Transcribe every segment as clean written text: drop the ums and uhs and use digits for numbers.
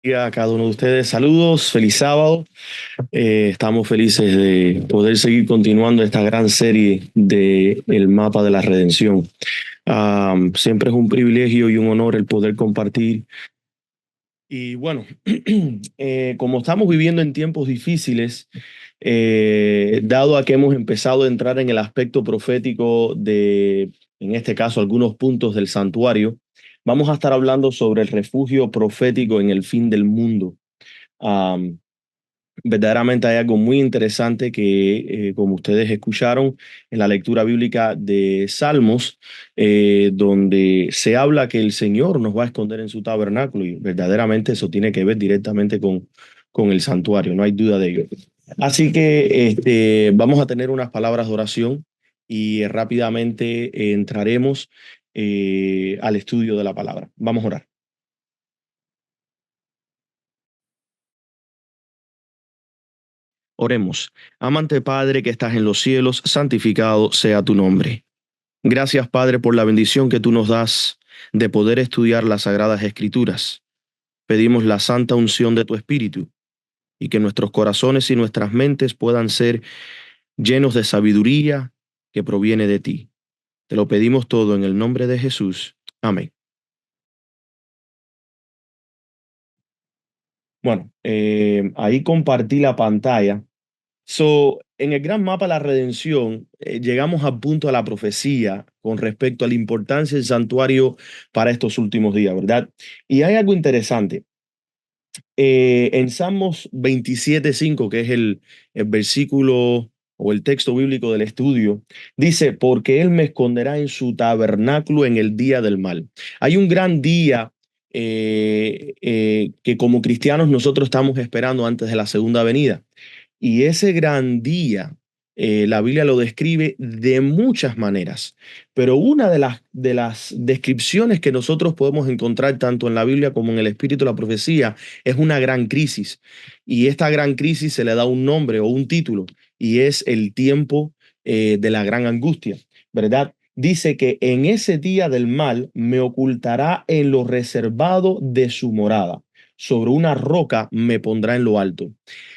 A cada uno de ustedes, saludos, feliz sábado. Estamos felices de poder seguir continuando esta gran serie de El Mapa de la Redención. Siempre es un privilegio y un honor el poder compartir. Y bueno, como estamos viviendo en tiempos difíciles, dado a que hemos empezado a entrar en el aspecto profético de, en este caso, algunos puntos del santuario, vamos a estar hablando sobre el refugio profético en el fin del mundo. Um, Verdaderamente hay algo muy interesante que, como ustedes escucharon en la lectura bíblica de Salmos, donde se habla que el Señor nos va a esconder en su tabernáculo y verdaderamente eso tiene que ver directamente con el santuario, no hay duda de ello. Así que vamos a tener unas palabras de oración y rápidamente entraremos al estudio de la palabra. Vamos a orar. Oremos. Amante Padre que estás en los cielos, santificado sea tu nombre. Gracias, Padre, por la bendición que tú nos das de poder estudiar las sagradas escrituras. Pedimos la santa unción de tu Espíritu y que nuestros corazones y nuestras mentes puedan ser llenos de sabiduría que proviene de ti. Te lo pedimos todo en el nombre de Jesús. Amén. Bueno, ahí compartí la pantalla. En el gran mapa de la redención, llegamos al punto de la profecía con respecto a la importancia del santuario para estos últimos días, ¿verdad? Y hay algo interesante. En Salmos 27:5, que es el versículo o el texto bíblico del estudio, dice, porque Él me esconderá en su tabernáculo en el día del mal. Hay un gran día que como cristianos nosotros estamos esperando antes de la segunda venida. Y ese gran día, la Biblia lo describe de muchas maneras, pero una de las descripciones que nosotros podemos encontrar tanto en la Biblia como en el Espíritu de la Profecía es una gran crisis. Y esta gran crisis se le da un nombre o un título, y es el tiempo de la gran angustia, ¿verdad? Dice que en ese día del mal me ocultará en lo reservado de su morada. Sobre una roca me pondrá en lo alto.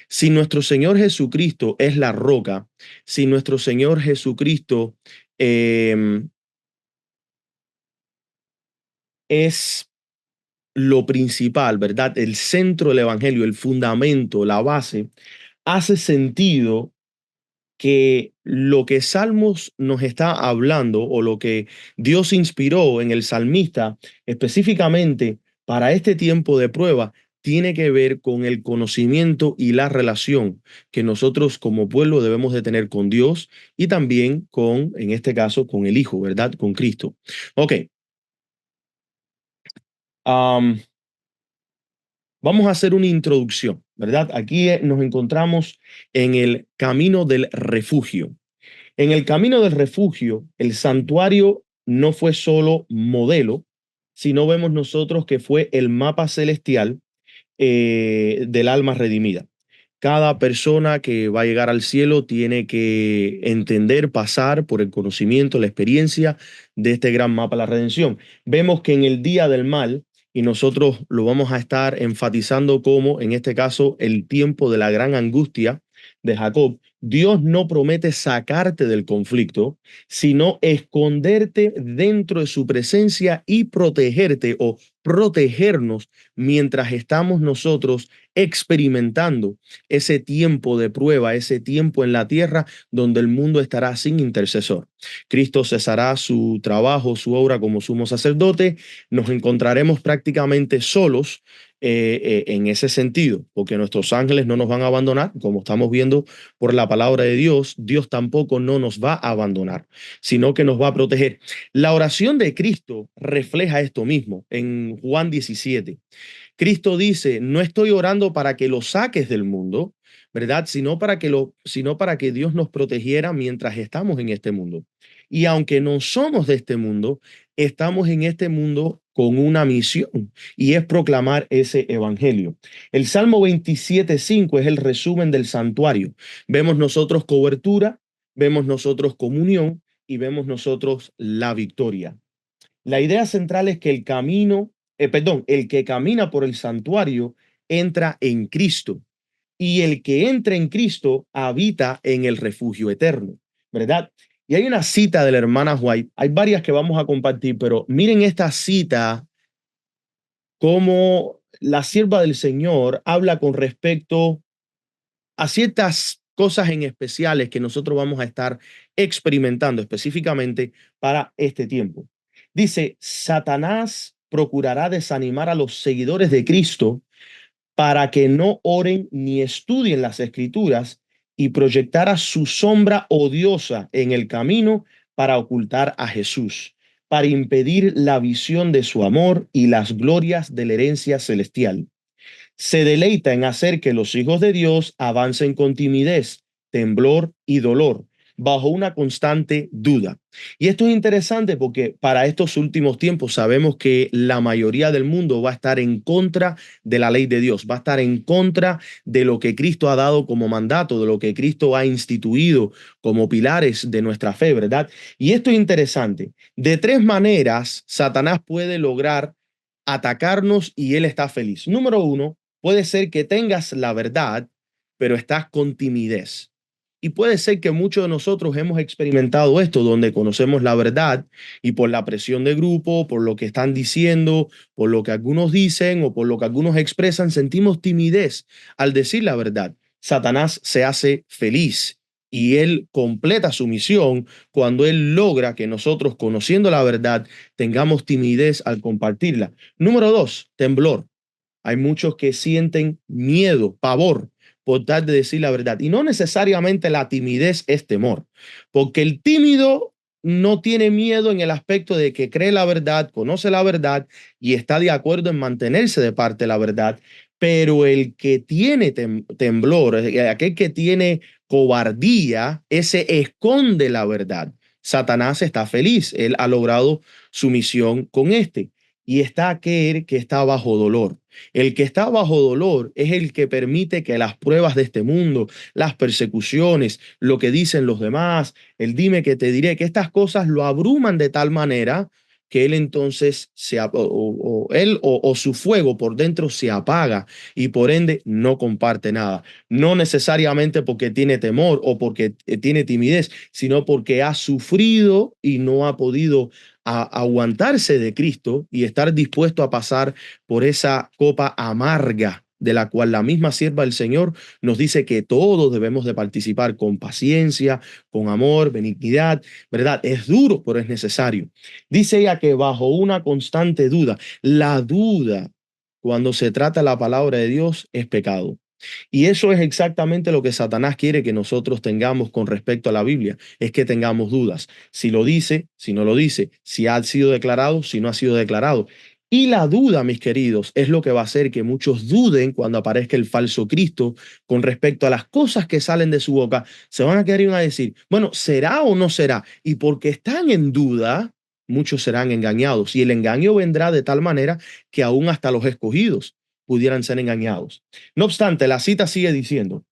Si nuestro Señor Jesucristo es la roca, si nuestro Señor Jesucristo eh, es lo principal, ¿verdad? El centro del Evangelio, el fundamento, la base, hace sentido que lo que Salmos nos está hablando o lo que Dios inspiró en el salmista específicamente para este tiempo de prueba tiene que ver con el conocimiento y la relación que nosotros como pueblo debemos de tener con Dios y también con, en este caso, con el Hijo, ¿verdad? Con Cristo. Ok. um, Vamos a hacer una introducción, ¿verdad? Aquí nos encontramos en el camino del refugio. En el camino del refugio, el santuario no fue solo modelo, sino vemos nosotros que fue el mapa celestial del alma redimida. Cada persona que va a llegar al cielo tiene que entender, pasar por el conocimiento, la experiencia de este gran mapa de la redención. Vemos que en el día del mal, y nosotros lo vamos a estar enfatizando como, en este caso, el tiempo de la gran angustia de Jacob, Dios no promete sacarte del conflicto, sino esconderte dentro de su presencia y protegerte o protegernos mientras estamos nosotros experimentando ese tiempo de prueba, ese tiempo en la tierra donde el mundo estará sin intercesor. Cristo cesará su trabajo, su obra como sumo sacerdote, nos encontraremos prácticamente solos en ese sentido, porque nuestros ángeles no nos van a abandonar, como estamos viendo por la palabra de Dios, Dios tampoco no nos va a abandonar, sino que nos va a proteger. La oración de Cristo refleja esto mismo en Juan 17. Cristo dice, no estoy orando para que lo saques del mundo, ¿verdad? Sino para que Dios nos protegiera mientras estamos en este mundo. Y aunque no somos de este mundo, estamos en este mundo con una misión y es proclamar ese evangelio. El Salmo 27:5 es el resumen del santuario. Vemos nosotros cobertura, vemos nosotros comunión y vemos nosotros la victoria. La idea central es que el que camina por el santuario entra en Cristo. Y el que entra en Cristo habita en el refugio eterno, ¿verdad? Y hay una cita de la hermana White, hay varias que vamos a compartir, pero miren esta cita, cómo la sierva del Señor habla con respecto a ciertas cosas en especiales que nosotros vamos a estar experimentando específicamente para este tiempo. Dice, Satanás procurará desanimar a los seguidores de Cristo para que no oren ni estudien las escrituras y proyectara su sombra odiosa en el camino para ocultar a Jesús, para impedir la visión de su amor y las glorias de la herencia celestial. Se deleita en hacer que los hijos de Dios avancen con timidez, temblor y dolor, bajo una constante duda. Y esto es interesante porque para estos últimos tiempos sabemos que la mayoría del mundo va a estar en contra de la ley de Dios, va a estar en contra de lo que Cristo ha dado como mandato, de lo que Cristo ha instituido como pilares de nuestra fe, ¿verdad? Y esto es interesante. De tres maneras, Satanás puede lograr atacarnos y él está feliz. Número uno, puede ser que tengas la verdad, pero estás con timidez. Y puede ser que muchos de nosotros hemos experimentado esto, donde conocemos la verdad y por la presión de grupo, por lo que están diciendo, por lo que algunos dicen o por lo que algunos expresan, sentimos timidez al decir la verdad. Satanás se hace feliz y él completa su misión cuando él logra que nosotros, conociendo la verdad, tengamos timidez al compartirla. Número dos, temblor. Hay muchos que sienten miedo, pavor por tal de decir la verdad. Y no necesariamente la timidez es temor, porque el tímido no tiene miedo en el aspecto de que cree la verdad, conoce la verdad y está de acuerdo en mantenerse de parte de la verdad. Pero el que tiene temblor, aquel que tiene cobardía, ese esconde la verdad. Satanás está feliz, él ha logrado su misión con este. Y está aquel que está bajo dolor. El que está bajo dolor es el que permite que las pruebas de este mundo, las persecuciones, lo que dicen los demás, el dime que te diré, que estas cosas lo abruman de tal manera que él entonces o su fuego por dentro se apaga y por ende no comparte nada. No necesariamente porque tiene temor o porque tiene timidez, sino porque ha sufrido y no ha podido aguantarse de Cristo y estar dispuesto a pasar por esa copa amarga de la cual la misma sierva del Señor nos dice que todos debemos de participar con paciencia, con amor, benignidad, ¿verdad? Es duro, pero es necesario. Dice ella que bajo una constante duda, la duda cuando se trata la palabra de Dios es pecado. Y eso es exactamente lo que Satanás quiere que nosotros tengamos con respecto a la Biblia, es que tengamos dudas. Si lo dice, si no lo dice, si ha sido declarado, si no ha sido declarado. Y la duda, mis queridos, es lo que va a hacer que muchos duden cuando aparezca el falso Cristo con respecto a las cosas que salen de su boca. Se van a quedar y van a decir, bueno, ¿será o no será? Y porque están en duda, muchos serán engañados. Y el engaño vendrá de tal manera que aún hasta los escogidos pudieran ser engañados. No obstante, la cita sigue diciendo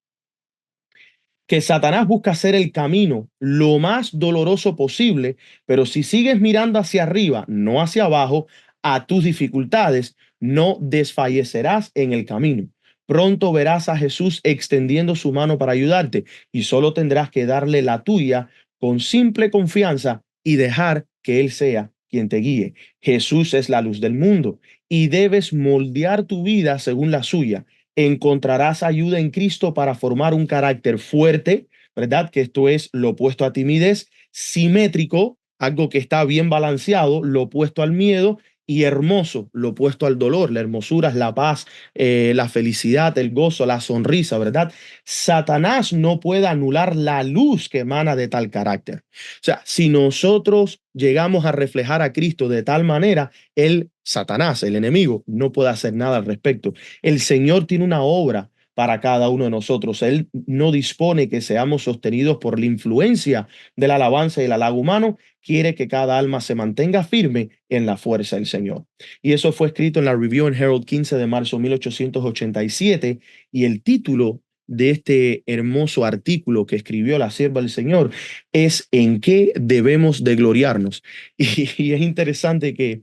que Satanás busca hacer el camino lo más doloroso posible, pero si sigues mirando hacia arriba, no hacia abajo, a tus dificultades, no desfallecerás en el camino. Pronto verás a Jesús extendiendo su mano para ayudarte y solo tendrás que darle la tuya con simple confianza y dejar que Él sea quien te guíe. Jesús es la luz del mundo y debes moldear tu vida según la suya. Encontrarás ayuda en Cristo para formar un carácter fuerte, ¿verdad? Que esto es lo opuesto a timidez, simétrico, algo que está bien balanceado, lo opuesto al miedo, y hermoso, lo opuesto al dolor. La hermosura es la paz, la felicidad, el gozo, la sonrisa, ¿verdad? Satanás no puede anular la luz que emana de tal carácter. O sea, si nosotros llegamos a reflejar a Cristo de tal manera, el Satanás, el enemigo, no puede hacer nada al respecto. El Señor tiene una obra para cada uno de nosotros. Él no dispone que seamos sostenidos por la influencia de la alabanza y el halago humano. Quiere que cada alma se mantenga firme en la fuerza del Señor. Y eso fue escrito en la Review and Herald 15 de marzo de 1887. Y el título de este hermoso artículo que escribió la sierva del Señor es ¿En qué debemos de gloriarnos? Y es interesante que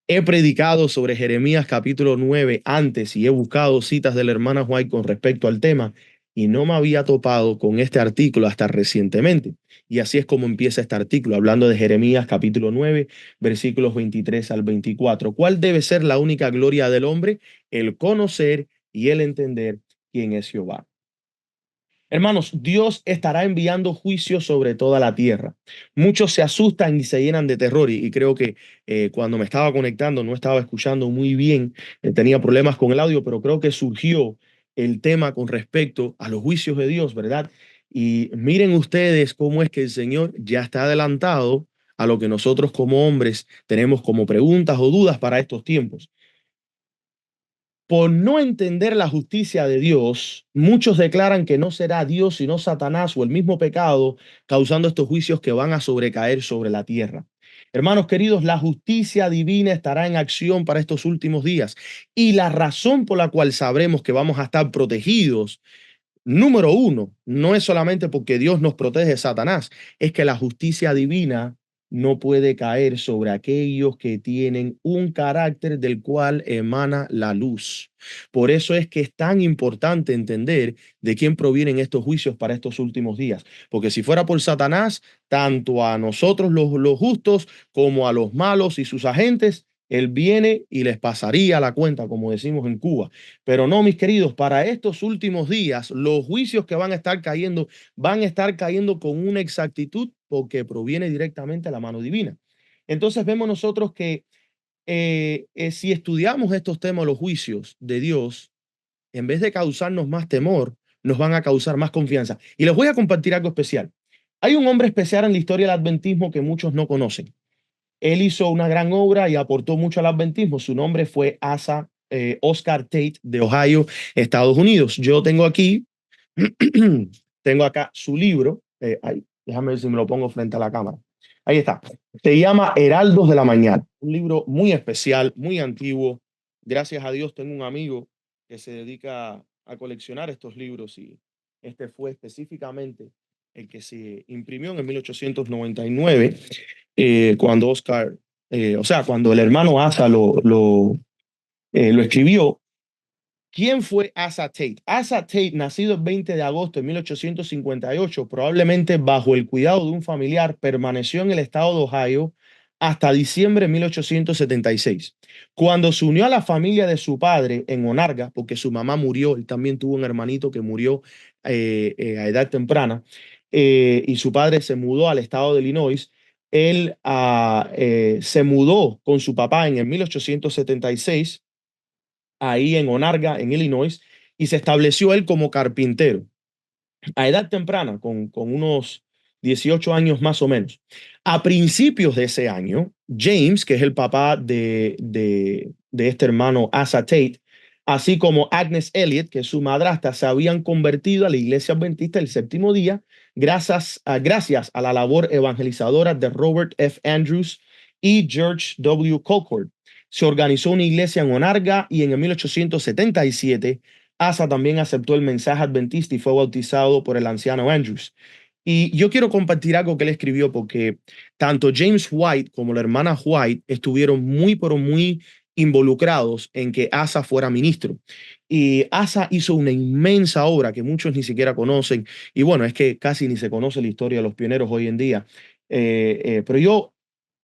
He predicado sobre Jeremías capítulo 9 antes y he buscado citas de la hermana White con respecto al tema y no me había topado con este artículo hasta recientemente. Y así es como empieza este artículo, hablando de Jeremías capítulo 9, versículos 23 al 24. ¿Cuál debe ser la única gloria del hombre? El conocer y el entender quién es Jehová. Hermanos, Dios estará enviando juicios sobre toda la tierra. Muchos se asustan y se llenan de terror y creo que cuando me estaba conectando no estaba escuchando muy bien, tenía problemas con el audio, pero creo que surgió el tema con respecto a los juicios de Dios, ¿verdad? Y miren ustedes cómo es que el Señor ya está adelantado a lo que nosotros como hombres tenemos como preguntas o dudas para estos tiempos. Por no entender la justicia de Dios, muchos declaran que no será Dios sino Satanás o el mismo pecado causando estos juicios que van a sobrecaer sobre la tierra. Hermanos queridos, la justicia divina estará en acción para estos últimos días y la razón por la cual sabremos que vamos a estar protegidos, número uno, no es solamente porque Dios nos protege de Satanás, es que la justicia divina no puede caer sobre aquellos que tienen un carácter del cual emana la luz. Por eso es que es tan importante entender de quién provienen estos juicios para estos últimos días. Porque si fuera por Satanás, tanto a nosotros los justos como a los malos y sus agentes, él viene y les pasaría la cuenta, como decimos en Cuba. Pero no, mis queridos, para estos últimos días, los juicios que van a estar cayendo con una exactitud porque proviene directamente de la mano divina. Entonces vemos nosotros que si estudiamos estos temas, los juicios de Dios, en vez de causarnos más temor, nos van a causar más confianza. Y les voy a compartir algo especial. Hay un hombre especial en la historia del adventismo que muchos no conocen. Él hizo una gran obra y aportó mucho al adventismo. Su nombre fue Oscar Tate de Ohio, Estados Unidos. Yo tengo aquí, tengo acá su libro. Déjame ver si me lo pongo frente a la cámara. Ahí está. Se llama Heraldos de la Mañana. Un libro muy especial, muy antiguo. Gracias a Dios tengo un amigo que se dedica a coleccionar estos libros y este fue específicamente el que se imprimió en el 1899 cuando Oscar, cuando el hermano Asa lo escribió. ¿Quién fue Asa Tate? Asa Tate, nacido el 20 de agosto de 1858, probablemente bajo el cuidado de un familiar, permaneció en el estado de Ohio hasta diciembre de 1876. Cuando se unió a la familia de su padre en Onarga, porque su mamá murió, él también tuvo un hermanito que murió a edad temprana, y su padre se mudó al estado de Illinois. Él se mudó con su papá en el 1876 ahí en Onarga, en Illinois, y se estableció él como carpintero a edad temprana, con unos 18 años más o menos. A principios de ese año, James, que es el papá de este hermano Asa Tate, así como Agnes Elliot, que es su madrastra, se habían convertido a la iglesia adventista del séptimo día gracias a la labor evangelizadora de Robert F. Andrews y George W. Colcord. Se organizó una iglesia en Onarga y en el 1877 Asa también aceptó el mensaje adventista y fue bautizado por el anciano Andrews. Y yo quiero compartir algo que él escribió porque tanto James White como la hermana White estuvieron muy, pero muy involucrados en que Asa fuera ministro. Y Asa hizo una inmensa obra que muchos ni siquiera conocen. Y bueno, es que casi ni se conoce la historia de los pioneros hoy en día. Pero yo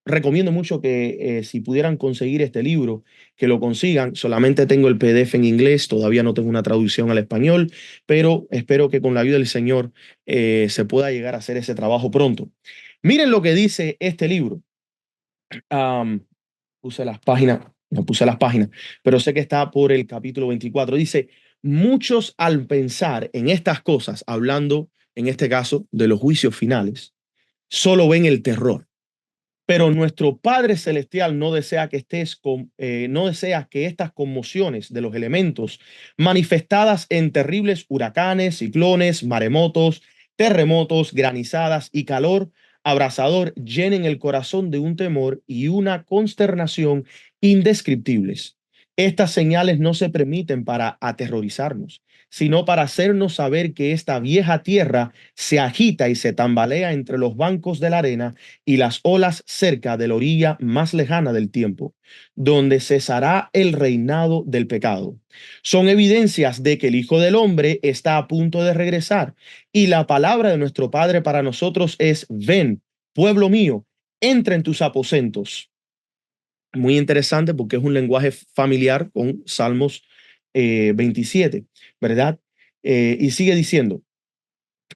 recomiendo mucho que si pudieran conseguir este libro, que lo consigan. Solamente tengo el PDF en inglés, todavía no tengo una traducción al español, pero espero que con la ayuda del Señor se pueda llegar a hacer ese trabajo pronto. Miren lo que dice este libro. Um, Puse las páginas, no puse las páginas, pero sé que está por el capítulo 24. Dice, muchos al pensar en estas cosas, hablando en este caso de los juicios finales, solo ven el terror. Pero nuestro Padre Celestial no desea que estas conmociones de los elementos manifestadas en terribles huracanes, ciclones, maremotos, terremotos, granizadas y calor abrasador llenen el corazón de un temor y una consternación indescriptibles. Estas señales no se permiten para aterrorizarnos, sino para hacernos saber que esta vieja tierra se agita y se tambalea entre los bancos de la arena y las olas cerca de la orilla más lejana del tiempo, donde cesará el reinado del pecado. Son evidencias de que el Hijo del Hombre está a punto de regresar, y la palabra de nuestro Padre para nosotros es: ven, pueblo mío, entra en tus aposentos. Muy interesante porque es un lenguaje familiar con Salmos 27, ¿verdad? Y sigue diciendo: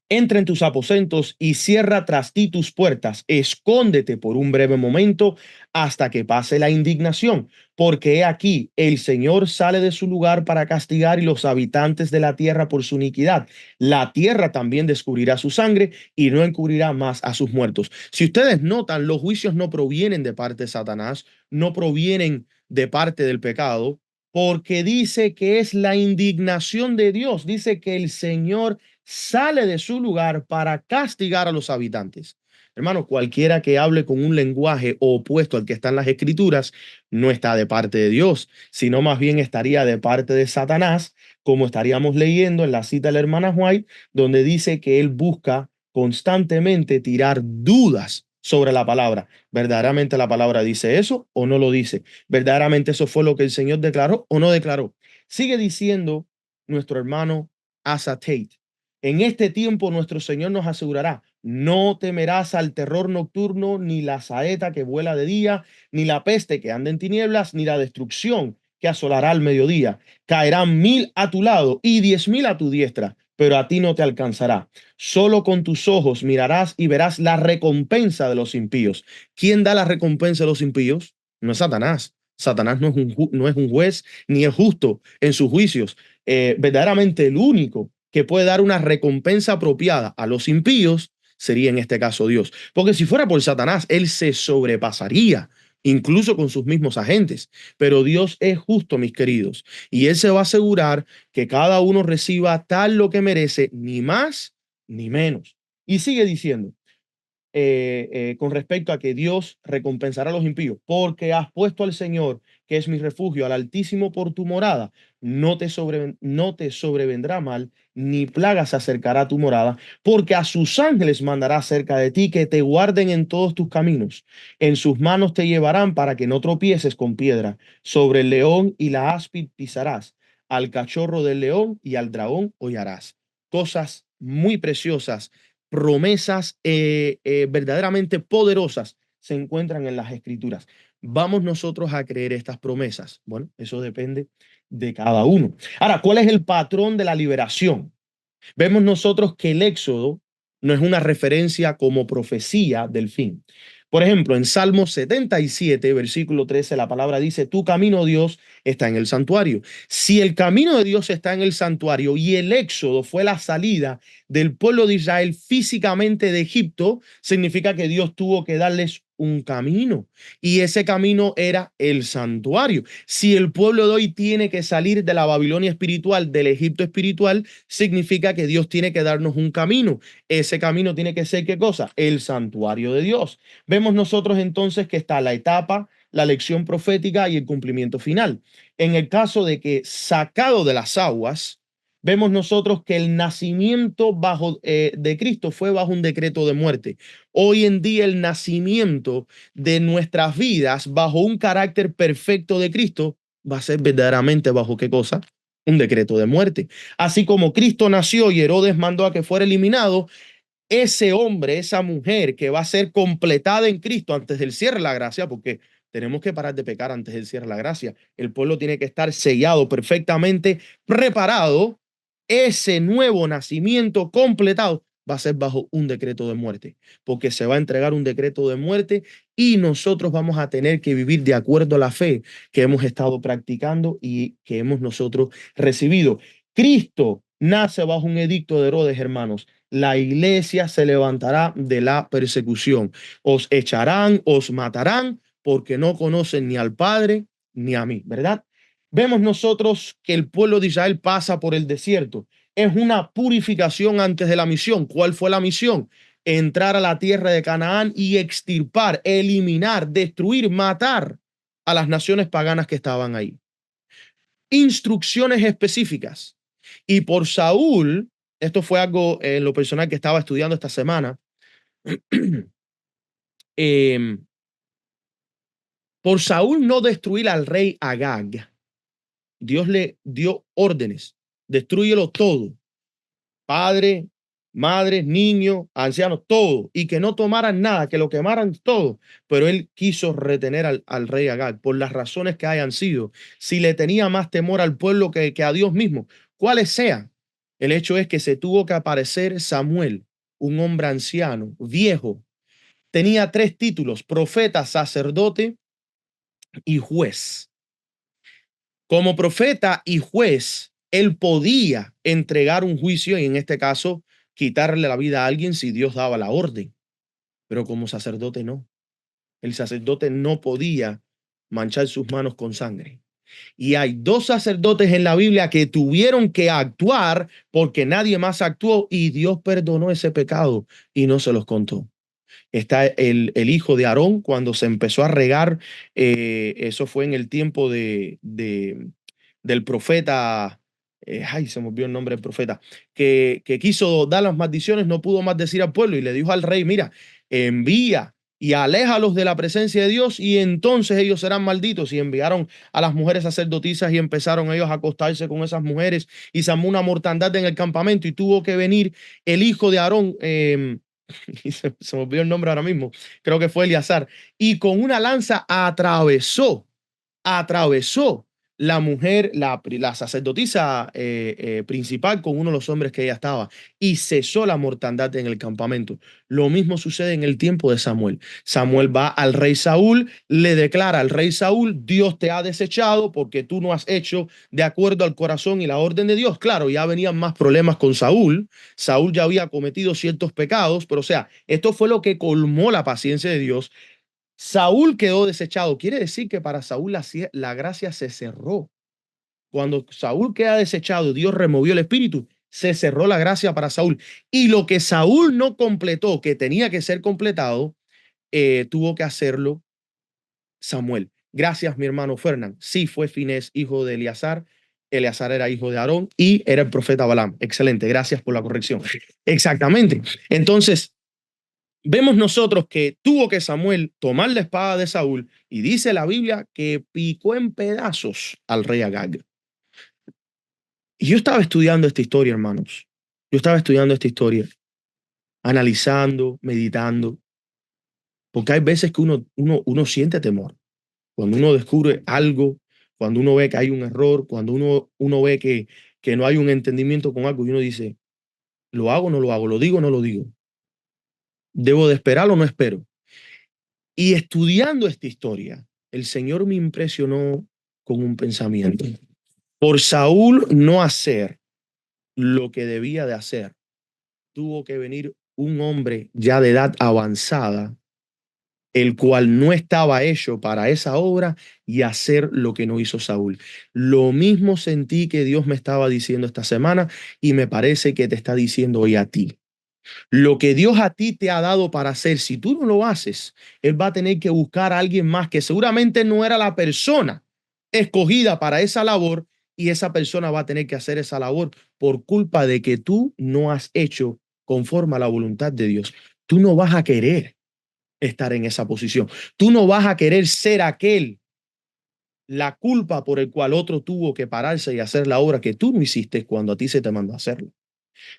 entra en tus aposentos y cierra tras ti tus puertas. Escóndete por un breve momento hasta que pase la indignación, porque he aquí, el Señor sale de su lugar para castigar y los habitantes de la tierra por su iniquidad. La tierra también descubrirá su sangre y no encubrirá más a sus muertos. Si ustedes notan, los juicios no provienen de parte de Satanás, no provienen de parte del pecado, porque dice que es la indignación de Dios. Dice que el Señor sale de su lugar para castigar a los habitantes. Hermano, cualquiera que hable con un lenguaje opuesto al que está en las escrituras no está de parte de Dios, sino más bien estaría de parte de Satanás, como estaríamos leyendo en la cita de la hermana White, donde dice que él busca constantemente tirar dudas sobre la palabra. ¿Verdaderamente la palabra dice eso o no lo dice? ¿Verdaderamente eso fue lo que el Señor declaró o no declaró? Sigue diciendo nuestro hermano Asa Tate: en este tiempo nuestro Señor nos asegurará: no temerás al terror nocturno, ni la saeta que vuela de día, ni la peste que anda en tinieblas, ni la destrucción que asolará al mediodía. Caerán 1000 a tu lado y 10.000 a tu diestra, pero a ti no te alcanzará. Solo con tus ojos mirarás y verás la recompensa de los impíos. ¿Quién da la recompensa de los impíos? No es Satanás. Satanás no es un juez ni es justo en sus juicios. Verdaderamente el único que puede dar una recompensa apropiada a los impíos sería en este caso Dios. Porque si fuera por Satanás, él se sobrepasaría, incluso con sus mismos agentes. Pero Dios es justo, mis queridos, y él se va a asegurar que cada uno reciba tal lo que merece, ni más ni menos. Y sigue diciendo, con respecto a que Dios recompensará a los impíos, porque has puesto al Señor, que es mi refugio, al Altísimo por tu morada. No te sobrevendrá mal, ni plaga se acercará a tu morada, porque a sus ángeles mandará cerca de ti, que te guarden en todos tus caminos. En sus manos te llevarán para que no tropieces con piedra. Sobre el león y la áspid pisarás, al cachorro del león y al dragón hollarás. Cosas muy preciosas, promesas verdaderamente poderosas se encuentran en las escrituras. ¿Vamos nosotros a creer estas promesas? Bueno, eso depende de cada uno. Ahora, ¿cuál es el patrón de la liberación? Vemos nosotros que el Éxodo no es una referencia como profecía del fin. Por ejemplo, en Salmo 77, versículo 13, la palabra dice: tu camino, Dios, está en el santuario. Si el camino de Dios está en el santuario y el Éxodo fue la salida del pueblo de Israel físicamente de Egipto, significa que Dios tuvo que darles un camino, y ese camino era el santuario. Si el pueblo de hoy tiene que salir de la Babilonia espiritual, del Egipto espiritual, significa que Dios tiene que darnos un camino. Ese camino tiene que ser, ¿qué cosa? El santuario de Dios. Vemos nosotros entonces que está la etapa, la lección profética y el cumplimiento final. En el caso de que sacado de las aguas, vemos nosotros que el nacimiento de Cristo fue bajo un decreto de muerte. Hoy en día el nacimiento de nuestras vidas bajo un carácter perfecto de Cristo va a ser verdaderamente bajo ¿qué cosa? Un decreto de muerte. Así como Cristo nació y Herodes mandó a que fuera eliminado, ese hombre, esa mujer que va a ser completada en Cristo antes del cierre de la gracia, porque tenemos que parar de pecar antes del cierre de la gracia. El pueblo tiene que estar sellado, perfectamente preparado. Ese nuevo nacimiento completado va a ser bajo un decreto de muerte, porque se va a entregar un decreto de muerte y nosotros vamos a tener que vivir de acuerdo a la fe que hemos estado practicando y que hemos nosotros recibido. Cristo nace bajo un edicto de Herodes, hermanos. La iglesia se levantará de la persecución. Os echarán, os matarán, porque no conocen ni al Padre ni a mí, ¿verdad? Vemos nosotros que el pueblo de Israel pasa por el desierto. Es una purificación antes de la misión. ¿Cuál fue la misión? Entrar a la tierra de Canaán y extirpar, eliminar, destruir, matar a las naciones paganas que estaban ahí. instrucciones específicas. Y por Saúl, esto fue algo en lo personal que estaba estudiando esta semana, eh, por Saúl no destruir al rey Agag, Dios le dio órdenes, destrúyelo todo, padre, madre, niño, ancianos, todo, y que no tomaran nada, que lo quemaran todo. Pero él quiso retener al rey Agag por las razones que hayan sido. Si le tenía más temor al pueblo que a Dios mismo, cuáles sean. El hecho es que se tuvo que aparecer Samuel, un hombre anciano, viejo. Tenía 3 títulos: profeta, sacerdote y juez. Como profeta y juez, él podía entregar un juicio y en este caso quitarle la vida a alguien si Dios daba la orden. Pero como sacerdote no. El sacerdote no podía manchar sus manos con sangre. Y hay 2 sacerdotes en la Biblia que tuvieron que actuar porque nadie más actuó y Dios perdonó ese pecado y no se los contó. Está el hijo de Aarón cuando se empezó a regar, eso fue en el tiempo del profeta, ay, se me olvidó el nombre del profeta, que quiso dar las maldiciones, no pudo más decir al pueblo y le dijo al rey, mira, envía y aléjalos de la presencia de Dios y entonces ellos serán malditos. Y enviaron a las mujeres sacerdotisas y empezaron ellos a acostarse con esas mujeres y se armó una mortandad en el campamento y tuvo que venir el hijo de Aarón, y se me olvidó el nombre ahora mismo, creo que fue Eleazar, y con una lanza atravesó la mujer, la sacerdotisa principal con uno de los hombres que ella estaba y cesó la mortandad en el campamento. Lo mismo sucede en el tiempo de Samuel. Samuel va al rey Saúl, le declara al rey Saúl, Dios te ha desechado porque tú no has hecho de acuerdo al corazón y la orden de Dios. Claro, ya venían más problemas con Saúl. Saúl ya había cometido ciertos pecados, pero o sea, esto fue lo que colmó la paciencia de Dios. Saúl quedó desechado. Quiere decir que para Saúl la gracia se cerró. Cuando Saúl queda desechado, Dios removió el espíritu, se cerró la gracia para Saúl. Y lo que Saúl no completó, que tenía que ser completado, tuvo que hacerlo Samuel. Gracias, mi hermano Fernán. Sí, fue Finés, hijo de Eleazar. Eleazar era hijo de Aarón y era el profeta Balaam. Excelente, gracias por la corrección. Exactamente. Entonces, vemos nosotros que tuvo que Samuel tomar la espada de Saúl y dice la Biblia que picó en pedazos al rey Agag. Y yo estaba estudiando esta historia, hermanos. Yo estaba estudiando esta historia, analizando, meditando, porque hay veces que uno siente temor. Cuando uno descubre algo, cuando uno ve que hay un error, cuando uno ve que no hay un entendimiento con algo y uno dice, ¿lo hago o no lo hago? ¿Lo digo o no lo digo? ¿Debo de esperar o no espero? Y estudiando esta historia, el Señor me impresionó con un pensamiento. Por Saúl no hacer lo que debía de hacer, tuvo que venir un hombre ya de edad avanzada, el cual no estaba hecho para esa obra y hacer lo que no hizo Saúl. Lo mismo sentí que Dios me estaba diciendo esta semana y me parece que te está diciendo hoy a ti. Lo que Dios a ti te ha dado para hacer, si tú no lo haces, Él va a tener que buscar a alguien más que seguramente no era la persona escogida para esa labor y esa persona va a tener que hacer esa labor por culpa de que tú no has hecho conforme a la voluntad de Dios. Tú no vas a querer estar en esa posición. Tú no vas a querer ser aquel, la culpa por el cual otro tuvo que pararse y hacer la obra que tú no hiciste cuando a ti se te mandó a hacerlo.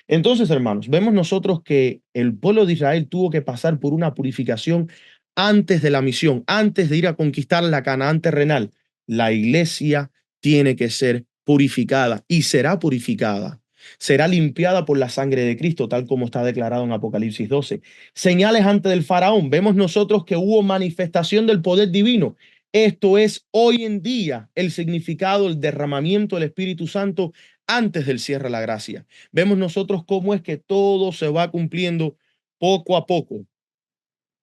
Entonces, hermanos, vemos nosotros que el pueblo de Israel tuvo que pasar por una purificación antes de la misión, antes de ir a conquistar la Canaán terrenal. La iglesia tiene que ser purificada y será purificada. Será limpiada por la sangre de Cristo, tal como está declarado en Apocalipsis 12. Señales antes del faraón. Vemos nosotros que hubo manifestación del poder divino. Esto es hoy en día el significado, el derramamiento del Espíritu Santo antes del cierre de la gracia. Vemos nosotros cómo es que todo se va cumpliendo poco a poco.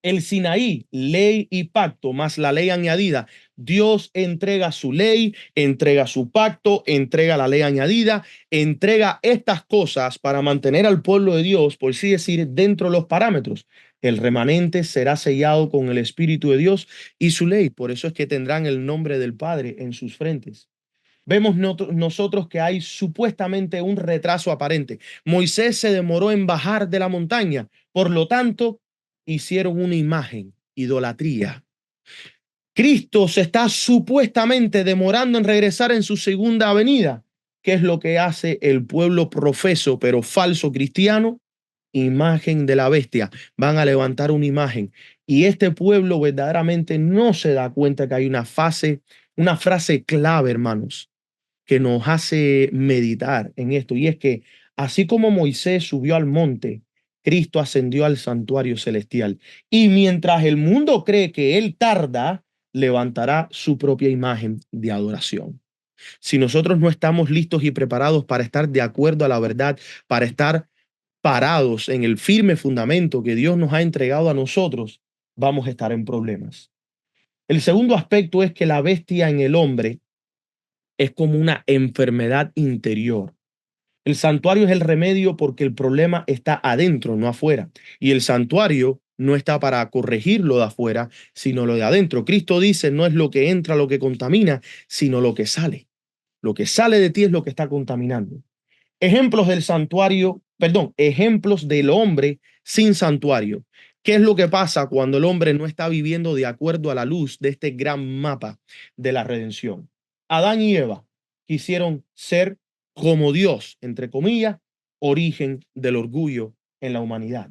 El Sinaí, ley y pacto, más la ley añadida. Dios entrega su ley, entrega su pacto, entrega la ley añadida, entrega estas cosas para mantener al pueblo de Dios, por así decir, dentro de los parámetros. El remanente será sellado con el Espíritu de Dios y su ley. Por eso es que tendrán el nombre del Padre en sus frentes. Vemos nosotros que hay supuestamente un retraso aparente. Moisés se demoró en bajar de la montaña, por lo tanto, hicieron una imagen, idolatría. Cristo se está supuestamente demorando en regresar en su segunda venida. ¿Qué es lo que hace el pueblo profeso pero falso cristiano? Imagen de la bestia. Van a levantar una imagen. Y este pueblo verdaderamente no se da cuenta que hay una frase clave, hermanos, que nos hace meditar en esto. Y es que así como Moisés subió al monte, Cristo ascendió al santuario celestial. Y mientras el mundo cree que Él tarda, levantará su propia imagen de adoración. Si nosotros no estamos listos y preparados para estar de acuerdo a la verdad, para estar parados en el firme fundamento que Dios nos ha entregado a nosotros, vamos a estar en problemas. El segundo aspecto es que la bestia en el hombre es como una enfermedad interior. El santuario es el remedio porque el problema está adentro, no afuera. Y el santuario no está para corregir lo de afuera, sino lo de adentro. Cristo dice, no es lo que entra lo que contamina, sino lo que sale. Lo que sale de ti es lo que está contaminando. Ejemplos del santuario, perdón, ejemplos del hombre sin santuario. ¿Qué es lo que pasa cuando el hombre no está viviendo de acuerdo a la luz de este gran mapa de la redención? Adán y Eva quisieron ser como Dios, entre comillas, origen del orgullo en la humanidad.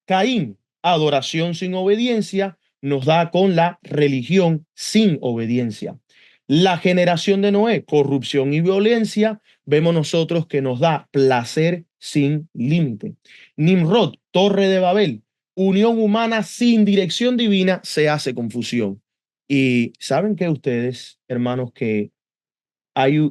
Caín, adoración sin obediencia, nos da con la religión sin obediencia. La generación de Noé, corrupción y violencia, vemos nosotros que nos da placer sin límite. Nimrod, Torre de Babel, unión humana sin dirección divina, se hace confusión. Y saben que ustedes, hermanos, que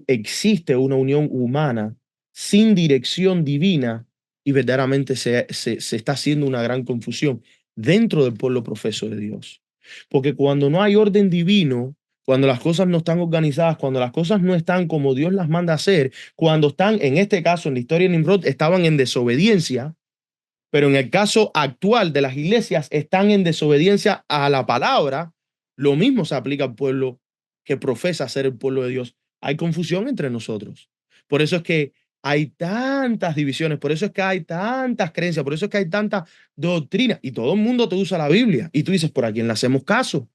existe una unión humana sin dirección divina y verdaderamente se está haciendo una gran confusión dentro del pueblo profeso de Dios. Porque cuando no hay orden divino, cuando las cosas no están organizadas, cuando las cosas no están como Dios las manda a hacer, cuando están, en este caso, en la historia de Nimrod, estaban en desobediencia, pero en el caso actual de las iglesias están en desobediencia a la palabra, lo mismo se aplica al pueblo que profesa ser el pueblo de Dios. Hay confusión entre nosotros. Por eso es que hay tantas divisiones, por eso es que hay tantas creencias, por eso es que hay tanta doctrina y todo el mundo te usa la Biblia y tú dices, ¿por a quién le hacemos caso?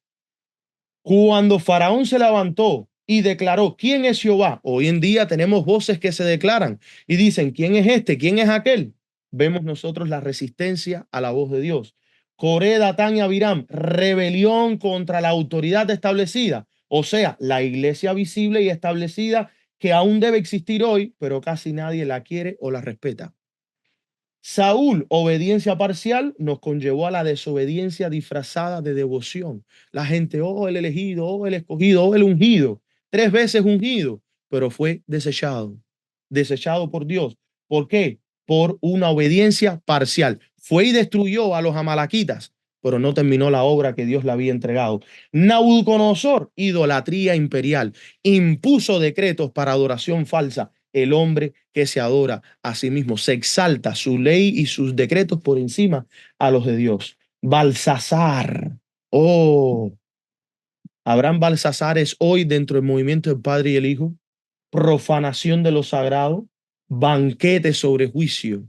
Cuando Faraón se levantó y declaró quién es Jehová, hoy en día tenemos voces que se declaran y dicen quién es este, quién es aquel. Vemos nosotros la resistencia a la voz de Dios. Coré, Datán y Abiram, rebelión contra la autoridad establecida, o sea, la iglesia visible y establecida que aún debe existir hoy, pero casi nadie la quiere o la respeta. Saúl, obediencia parcial, nos conllevó a la desobediencia disfrazada de devoción. La gente, oh, el elegido, oh, el escogido, oh, el ungido, 3 veces ungido, pero fue desechado por Dios. ¿Por qué? Por una obediencia parcial. Fue y destruyó a los amalaquitas, pero no terminó la obra que Dios le había entregado. Nabucodonosor, idolatría imperial, impuso decretos para adoración falsa. El hombre que se adora a sí mismo, se exalta su ley y sus decretos por encima a los de Dios. Balsasar, oh, ¿habrán Balsasares hoy dentro del movimiento del Padre y el Hijo? Profanación de lo sagrado, banquete sobre juicio,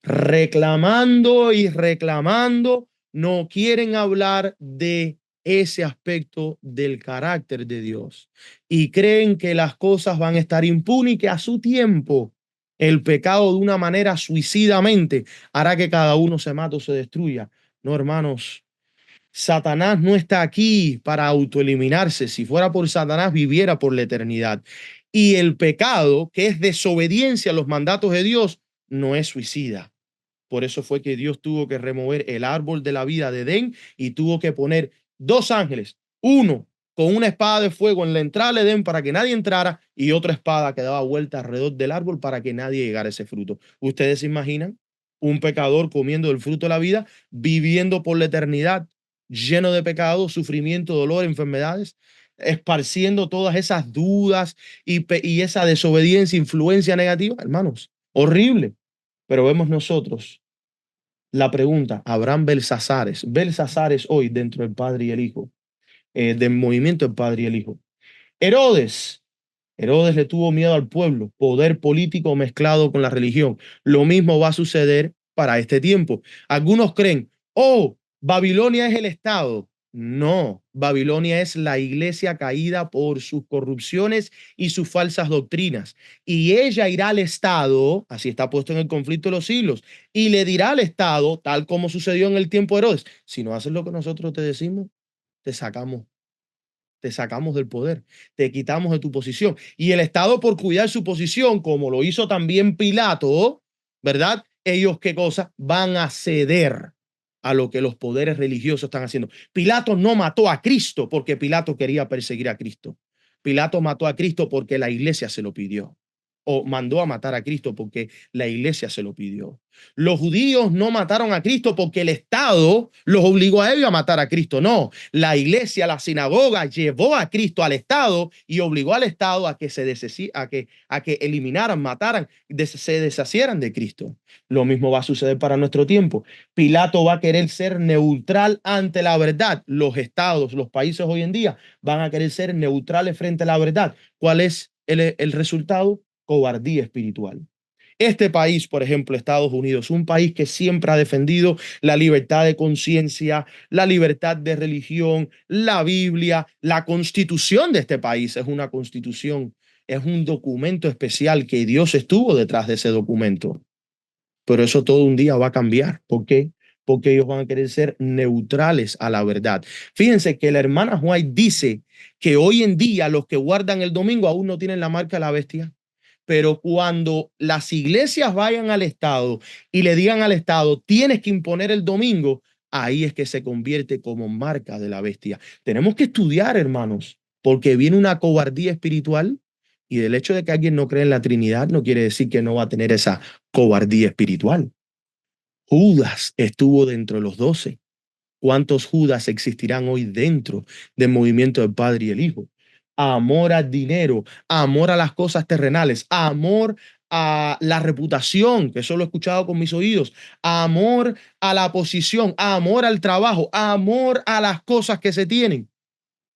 reclamando y reclamando, no quieren hablar de ese aspecto del carácter de Dios y creen que las cosas van a estar impunes y que a su tiempo el pecado de una manera suicidamente hará que cada uno se mate o se destruya. No, hermanos, Satanás no está aquí para autoeliminarse. Si fuera por Satanás, viviera por la eternidad. Y el pecado, que es desobediencia a los mandatos de Dios, no es suicida. Por eso fue que Dios tuvo que remover el árbol de la vida de Edén y tuvo que poner 2 ángeles, uno con una espada de fuego en la entrada de Edén para que nadie entrara y otra espada que daba vuelta alrededor del árbol para que nadie llegara a ese fruto. ¿Ustedes se imaginan un pecador comiendo el fruto de la vida, viviendo por la eternidad, lleno de pecado, sufrimiento, dolor, enfermedades, esparciendo todas esas dudas y esa desobediencia, influencia negativa? Hermanos, horrible. Pero vemos nosotros la pregunta, ¿habrán Belsasares hoy dentro del Padre y el Hijo, del movimiento del Padre y el Hijo? Herodes, Herodes le tuvo miedo al pueblo, poder político mezclado con la religión. Lo mismo va a suceder para este tiempo. Algunos creen, oh, Babilonia es el Estado. No, Babilonia es la iglesia caída por sus corrupciones y sus falsas doctrinas. Y ella irá al Estado, así está puesto en el conflicto de los siglos, y le dirá al Estado, tal como sucedió en el tiempo de Herodes, si no haces lo que nosotros te decimos, te sacamos te sacamos del poder, te quitamos de tu posición. Y el Estado, por cuidar su posición, como lo hizo también Pilato, ¿verdad? Ellos, ¿qué cosa? Van a ceder a lo que los poderes religiosos están haciendo. Pilato no mató a Cristo porque Pilato quería perseguir a Cristo. Pilato mató a Cristo porque la iglesia se lo pidió. O mandó a matar a Cristo porque la iglesia se lo pidió. Los judíos no mataron a Cristo porque el Estado los obligó a ellos a matar a Cristo. No, la iglesia, la sinagoga llevó a Cristo al Estado y obligó al Estado a que a que eliminaran, mataran, se deshacieran de Cristo. Lo mismo va a suceder para nuestro tiempo. Pilato va a querer ser neutral ante la verdad. Los estados, los países hoy en día van a querer ser neutrales frente a la verdad. ¿Cuál es el resultado? Cobardía espiritual. Este país, por ejemplo, Estados Unidos, un país que siempre ha defendido la libertad de conciencia, la libertad de religión, la Biblia, la constitución de este país es una constitución, es un documento especial que Dios estuvo detrás de ese documento. Pero eso todo un día va a cambiar. ¿Por qué? Porque ellos van a querer ser neutrales a la verdad. Fíjense que la hermana White dice que hoy en día los que guardan el domingo aún no tienen la marca de la bestia. Pero cuando las iglesias vayan al Estado y le digan al Estado, tienes que imponer el domingo, ahí es que se convierte como marca de la bestia. Tenemos que estudiar, hermanos, porque viene una cobardía espiritual y del hecho de que alguien no cree en la Trinidad no quiere decir que no va a tener esa cobardía espiritual. Judas estuvo dentro de los 12. ¿Cuántos Judas existirán hoy dentro del movimiento del Padre y el Hijo? Amor al dinero, amor a las cosas terrenales, amor a la reputación, que eso lo he escuchado con mis oídos, amor a la posición, amor al trabajo, amor a las cosas que se tienen.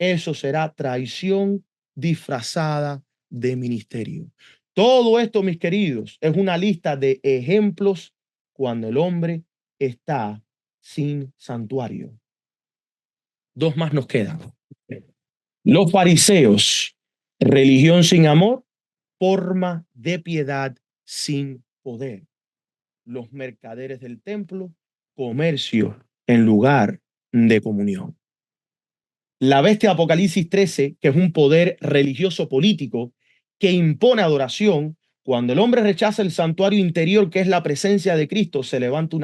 Eso será traición disfrazada de ministerio. Todo esto, mis queridos, es una lista de ejemplos cuando el hombre está sin santuario. Dos más nos quedan. Los fariseos, religión sin amor, forma de piedad sin poder. Los mercaderes del templo, comercio en lugar de comunión. La bestia Apocalipsis 13, que es un poder religioso político que impone adoración, cuando el hombre rechaza el santuario interior, que es la presencia de Cristo, se levanta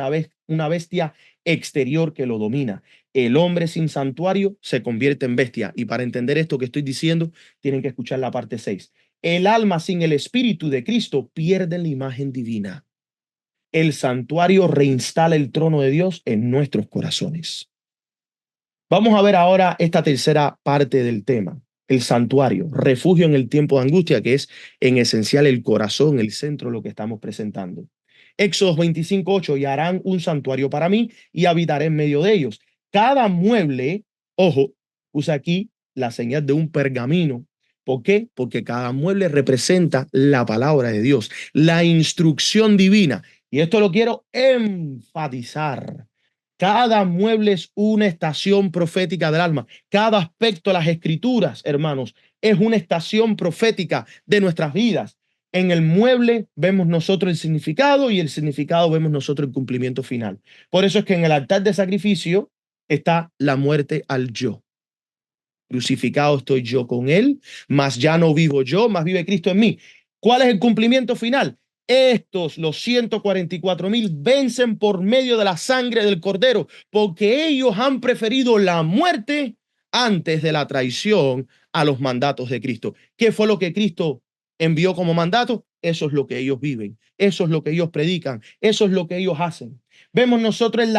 una bestia exterior que lo domina. El hombre sin santuario se convierte en bestia. Y para entender esto que estoy diciendo, tienen que escuchar la parte 6. El alma sin el espíritu de Cristo pierde la imagen divina. El santuario reinstala el trono de Dios en nuestros corazones. Vamos a ver ahora esta tercera parte del tema, el santuario, refugio en el tiempo de angustia, que es en esencial el corazón, el centro de lo que estamos presentando. Éxodo 25:8, y harán un santuario para mí y habitaré en medio de ellos. Cada mueble, ojo, usa aquí la señal de un pergamino. ¿Por qué? Porque cada mueble representa la palabra de Dios, la instrucción divina. Y esto lo quiero enfatizar. Cada mueble es una estación profética del alma. Cada aspecto de las escrituras, hermanos, es una estación profética de nuestras vidas. En el mueble vemos nosotros el significado y el significado vemos nosotros el cumplimiento final. Por eso es que en el altar de sacrificio está la muerte al yo. Crucificado estoy yo con él, mas ya no vivo yo, mas vive Cristo en mí. ¿Cuál es el cumplimiento final? Estos, los 144,000, vencen por medio de la sangre del Cordero, porque ellos han preferido la muerte antes de la traición a los mandatos de Cristo. ¿Qué fue lo que Cristo envió como mandato? Eso es lo que ellos viven, eso es lo que ellos predican, eso es lo que ellos hacen. Vemos nosotros el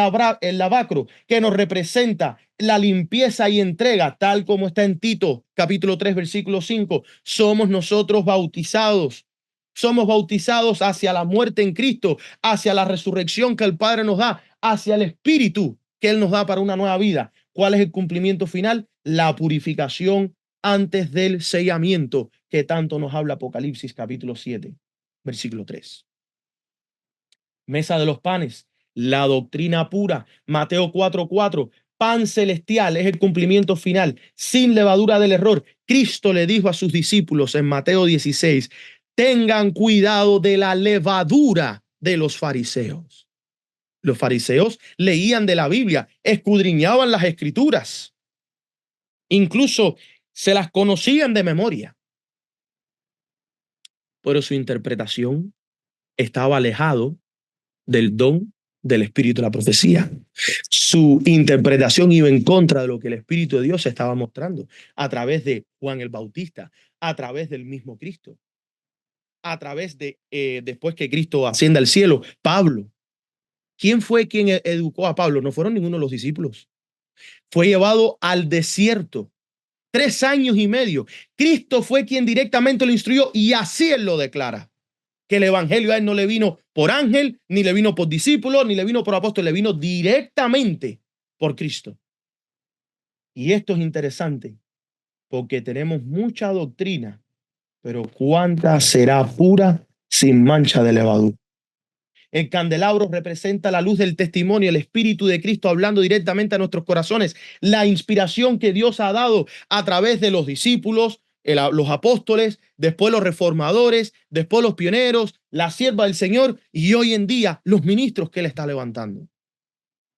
lavacro que nos representa la limpieza y entrega, tal como está en Tito, capítulo 3, versículo 5. Somos nosotros bautizados. Somos bautizados hacia la muerte en Cristo, hacia la resurrección que el Padre nos da, hacia el Espíritu que Él nos da para una nueva vida. ¿Cuál es el cumplimiento final? La purificación antes del sellamiento, que tanto nos habla Apocalipsis capítulo 7, versículo 3. Mesa de los panes, la doctrina pura, Mateo 4:4, pan celestial es el cumplimiento final, sin levadura del error. Cristo le dijo a sus discípulos en Mateo 16, tengan cuidado de la levadura de los fariseos. Los fariseos leían de la Biblia, escudriñaban las escrituras, incluso se las conocían de memoria, pero su interpretación estaba alejado del don del Espíritu de la profecía. Su interpretación iba en contra de lo que el Espíritu de Dios estaba mostrando a través de Juan el Bautista, a través del mismo Cristo, a través de, después que Cristo ascienda al cielo, Pablo. ¿Quién fue quien educó a Pablo? No fueron ninguno de los discípulos. Fue llevado al desierto 3 años y medio. Cristo fue quien directamente lo instruyó y así él lo declara. Que el evangelio a él no le vino por ángel, ni le vino por discípulo, ni le vino por apóstol, le vino directamente por Cristo. Y esto es interesante porque tenemos mucha doctrina, pero ¿cuánta será pura sin mancha de levadura? El candelabro representa la luz del testimonio, el Espíritu de Cristo hablando directamente a nuestros corazones, la inspiración que Dios ha dado a través de los discípulos, los apóstoles, después los reformadores, después los pioneros, la sierva del Señor y hoy en día los ministros que Él está levantando.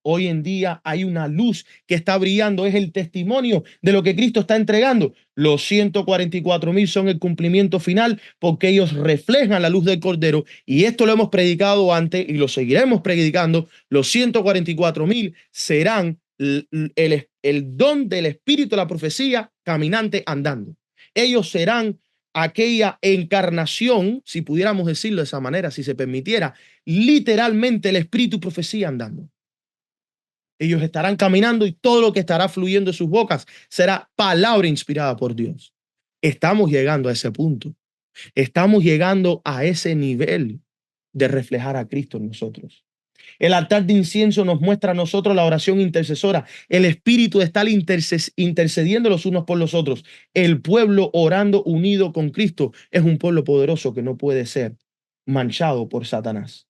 Hoy en día hay una luz que está brillando, es el testimonio de lo que Cristo está entregando. Los 144,000 son el cumplimiento final porque ellos reflejan la luz del Cordero y esto lo hemos predicado antes y lo seguiremos predicando. Los 144,000 serán el don del Espíritu de la profecía caminante andando. Ellos serán aquella encarnación, si pudiéramos decirlo de esa manera, si se permitiera, literalmente el Espíritu y profecía andando. Ellos estarán caminando y todo lo que estará fluyendo de sus bocas será palabra inspirada por Dios. Estamos llegando a ese punto. Estamos llegando a ese nivel de reflejar a Cristo en nosotros. El altar de incienso nos muestra a nosotros la oración intercesora, el espíritu de estar intercediendo los unos por los otros. El pueblo orando unido con Cristo es un pueblo poderoso que no puede ser manchado por Satanás.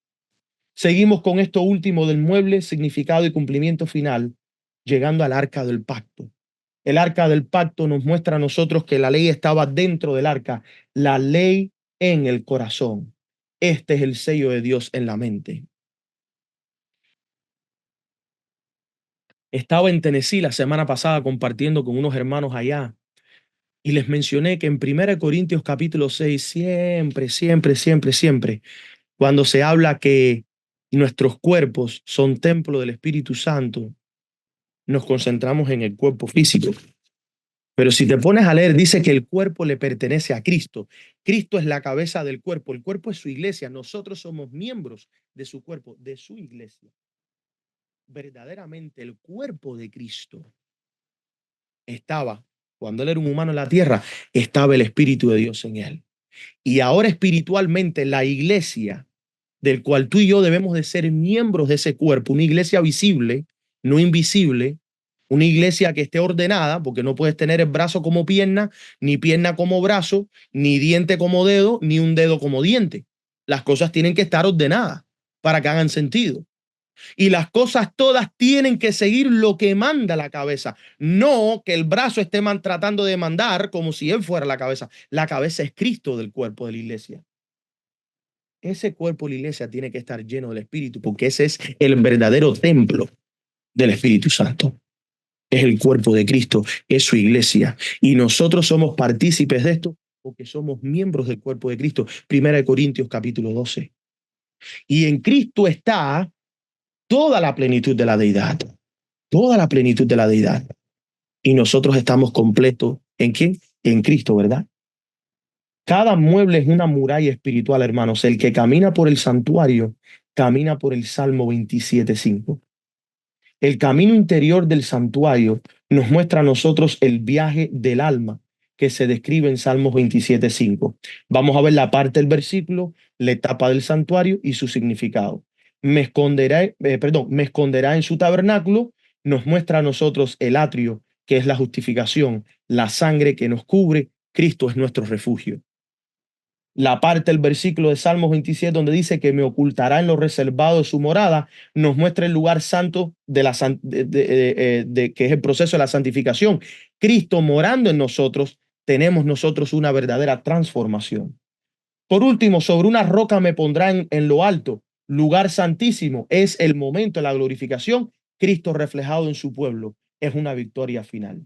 Seguimos con esto último del mueble, significado y cumplimiento final, llegando al arca del pacto. El arca del pacto nos muestra a nosotros que la ley estaba dentro del arca, la ley en el corazón. Este es el sello de Dios en la mente. Estaba en Tennessee la semana pasada compartiendo con unos hermanos allá y les mencioné que en 1 Corintios capítulo 6 siempre, cuando se habla que nuestros cuerpos son templo del Espíritu Santo, nos concentramos en el cuerpo físico. Pero si te pones a leer, dice que el cuerpo le pertenece a Cristo. Cristo es la cabeza del cuerpo. El cuerpo es su iglesia. Nosotros somos miembros de su cuerpo, de su iglesia. Verdaderamente el cuerpo de Cristo estaba, cuando él era un humano en la tierra, estaba el Espíritu de Dios en él. Y ahora espiritualmente la iglesia, del cual tú y yo debemos de ser miembros de ese cuerpo, una iglesia visible, no invisible, una iglesia que esté ordenada, porque no puedes tener el brazo como pierna, ni pierna como brazo, ni diente como dedo, ni un dedo como diente. Las cosas tienen que estar ordenadas para que hagan sentido. Y las cosas todas tienen que seguir lo que manda la cabeza, no que el brazo esté tratando de mandar como si él fuera la cabeza. La cabeza es Cristo del cuerpo de la iglesia. Ese cuerpo de la iglesia tiene que estar lleno del Espíritu porque ese es el verdadero templo del Espíritu Santo. Es el cuerpo de Cristo, es su iglesia. Y nosotros somos partícipes de esto porque somos miembros del cuerpo de Cristo. 1 Corintios capítulo 12. Y en Cristo está toda la plenitud de la deidad. Toda la plenitud de la deidad. Y nosotros estamos completos. ¿En quién? En Cristo, ¿verdad? Cada mueble es una muralla espiritual, hermanos. El que camina por el santuario, camina por el Salmo 27:5. El camino interior del santuario nos muestra a nosotros el viaje del alma que se describe en Salmos 27:5. Vamos a ver la parte del versículo, la etapa del santuario y su significado. Me esconderá en su tabernáculo, nos muestra a nosotros el atrio, que es la justificación, la sangre que nos cubre, Cristo es nuestro refugio. La parte del versículo de Salmos 27 donde dice que me ocultará en lo reservado de su morada, nos muestra el lugar santo que es el proceso de la santificación. Cristo morando en nosotros, tenemos nosotros una verdadera transformación. Por último, sobre una roca me pondrá en lo alto, lugar santísimo. Es el momento de la glorificación. Cristo reflejado en su pueblo es una victoria final.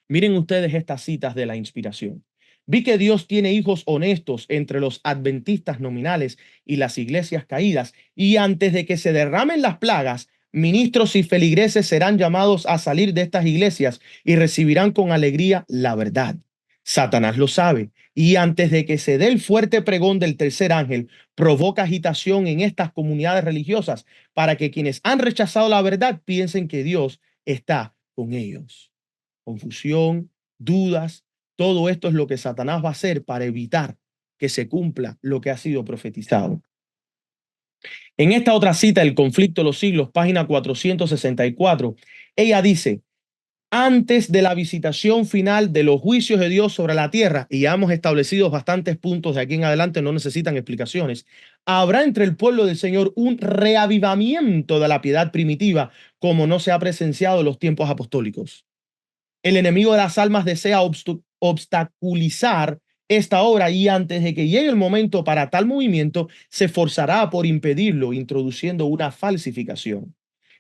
Miren ustedes estas citas de la inspiración. Vi que Dios tiene hijos honestos entre los adventistas nominales y las iglesias caídas, y antes de que se derramen las plagas, ministros y feligreses serán llamados a salir de estas iglesias y recibirán con alegría la verdad. Satanás lo sabe, y antes de que se dé el fuerte pregón del tercer ángel, provoca agitación en estas comunidades religiosas para que quienes han rechazado la verdad piensen que Dios está con ellos. Confusión, dudas, todo esto es lo que Satanás va a hacer para evitar que se cumpla lo que ha sido profetizado. En esta otra cita, El conflicto de los siglos, página 464, ella dice, antes de la visitación final de los juicios de Dios sobre la tierra, y ya hemos establecido bastantes puntos de aquí en adelante, no necesitan explicaciones, habrá entre el pueblo del Señor un reavivamiento de la piedad primitiva, como no se ha presenciado en los tiempos apostólicos. El enemigo de las almas desea obstaculizar esta obra y antes de que llegue el momento para tal movimiento, se esforzará por impedirlo, introduciendo una falsificación.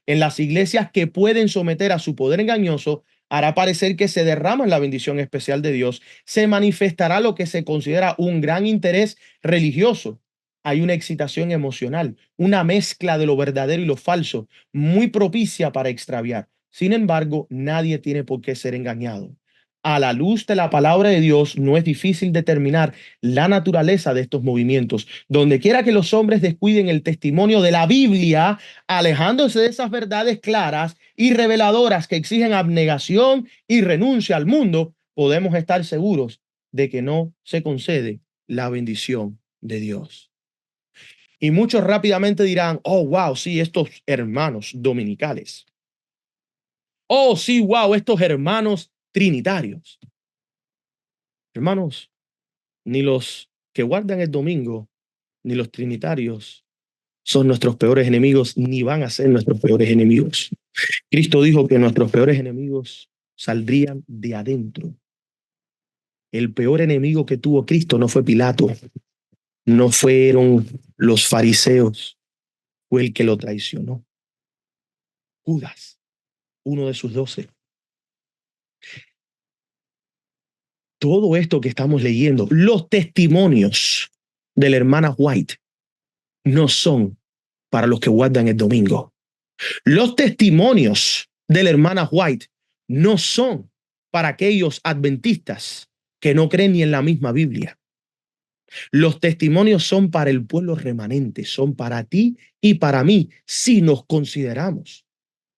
En las iglesias que pueden someter a su poder engañoso, hará parecer que se derrama la bendición especial de Dios, se manifestará lo que se considera un gran interés religioso. Hay una excitación emocional, una mezcla de lo verdadero y lo falso, muy propicia para extraviar. Sin embargo, nadie tiene por qué ser engañado. A la luz de la palabra de Dios, no es difícil determinar la naturaleza de estos movimientos. Donde quiera que los hombres descuiden el testimonio de la Biblia, alejándose de esas verdades claras y reveladoras que exigen abnegación y renuncia al mundo, podemos estar seguros de que no se concede la bendición de Dios. Y muchos rápidamente dirán, oh, wow, sí, estos hermanos dominicales. Oh, sí, wow, estos hermanos trinitarios. Hermanos, ni los que guardan el domingo, ni los trinitarios son nuestros peores enemigos, ni van a ser nuestros peores enemigos. Cristo dijo que nuestros peores enemigos saldrían de adentro. El peor enemigo que tuvo Cristo no fue Pilato, no fueron los fariseos, fue el que lo traicionó. Judas, uno de sus 12. Todo esto que estamos leyendo, los testimonios de la hermana White, no son para los que guardan el domingo. Los testimonios de la hermana White no son para aquellos adventistas que no creen ni en la misma Biblia. Los testimonios son para el pueblo remanente, son para ti y para mí, si nos consideramos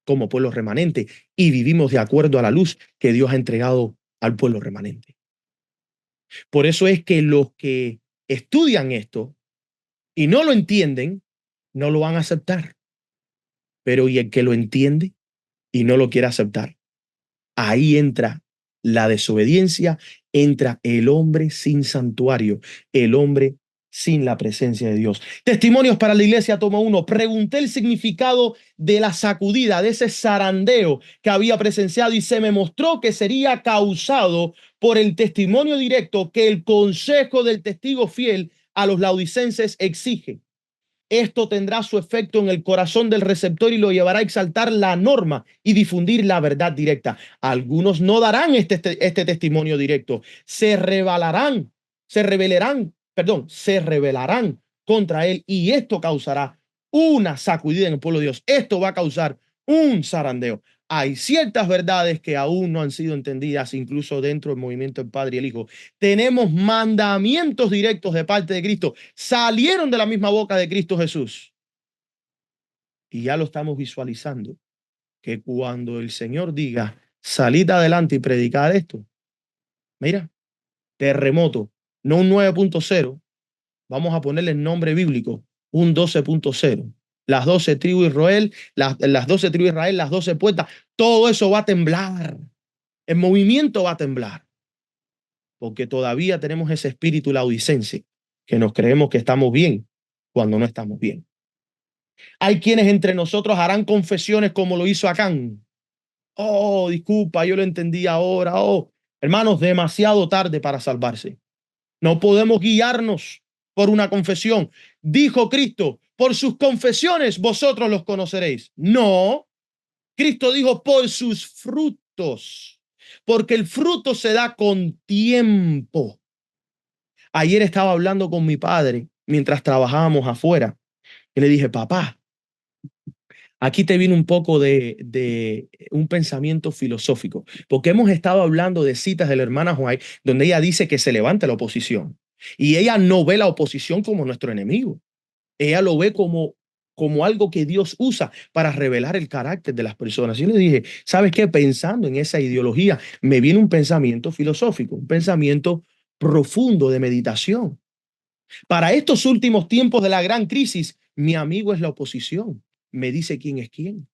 como pueblo remanente y vivimos de acuerdo a la luz que Dios ha entregado al pueblo remanente. Por eso es que los que estudian esto y no lo entienden, no lo van a aceptar. Pero y el que lo entiende y no lo quiere aceptar, ahí entra la desobediencia, entra el hombre sin santuario, el hombre sin la presencia de Dios. Testimonios para la iglesia, toma 1. Pregunté el significado de la sacudida, de ese zarandeo que había presenciado y se me mostró que sería causado por el testimonio directo que el consejo del testigo fiel a los laodicenses exige. Esto tendrá su efecto en el corazón del receptor y lo llevará a exaltar la norma y difundir la verdad directa. Algunos no darán este testimonio directo, se rebelarán contra él y esto causará una sacudida en el pueblo de Dios. Esto va a causar un zarandeo. Hay ciertas verdades que aún no han sido entendidas, incluso dentro del movimiento del Padre y el Hijo. Tenemos mandamientos directos de parte de Cristo. Salieron de la misma boca de Cristo Jesús. Y ya lo estamos visualizando, que cuando el Señor diga, salid adelante y predicad esto, mira, terremoto, no un 9.0, vamos a ponerle el nombre bíblico, un 12.0. Las 12 tribus de Israel, las 12 tribus de Israel, las 12 puertas, todo eso va a temblar. El movimiento va a temblar. porque todavía tenemos ese espíritu laodicense, que nos creemos que estamos bien cuando no estamos bien. Hay quienes entre nosotros harán confesiones como lo hizo Acán. Oh, disculpa, yo lo entendí ahora. Oh, hermanos, demasiado tarde para salvarse. No podemos guiarnos por una confesión. Dijo Cristo, por sus confesiones vosotros los conoceréis. No, Cristo dijo por sus frutos, porque el fruto se da con tiempo. Ayer estaba hablando con mi padre mientras trabajábamos afuera y le dije, papá, aquí te viene un poco de un pensamiento filosófico, porque hemos estado hablando de citas de la hermana White donde ella dice que se levante la oposición y ella no ve la oposición como nuestro enemigo. Ella lo ve como algo que Dios usa para revelar el carácter de las personas. Yo le dije, ¿sabes qué? Pensando en esa ideología, me viene un pensamiento filosófico, un pensamiento profundo de meditación. Para estos últimos tiempos de la gran crisis, mi amigo es la oposición. Me dice quién es quién.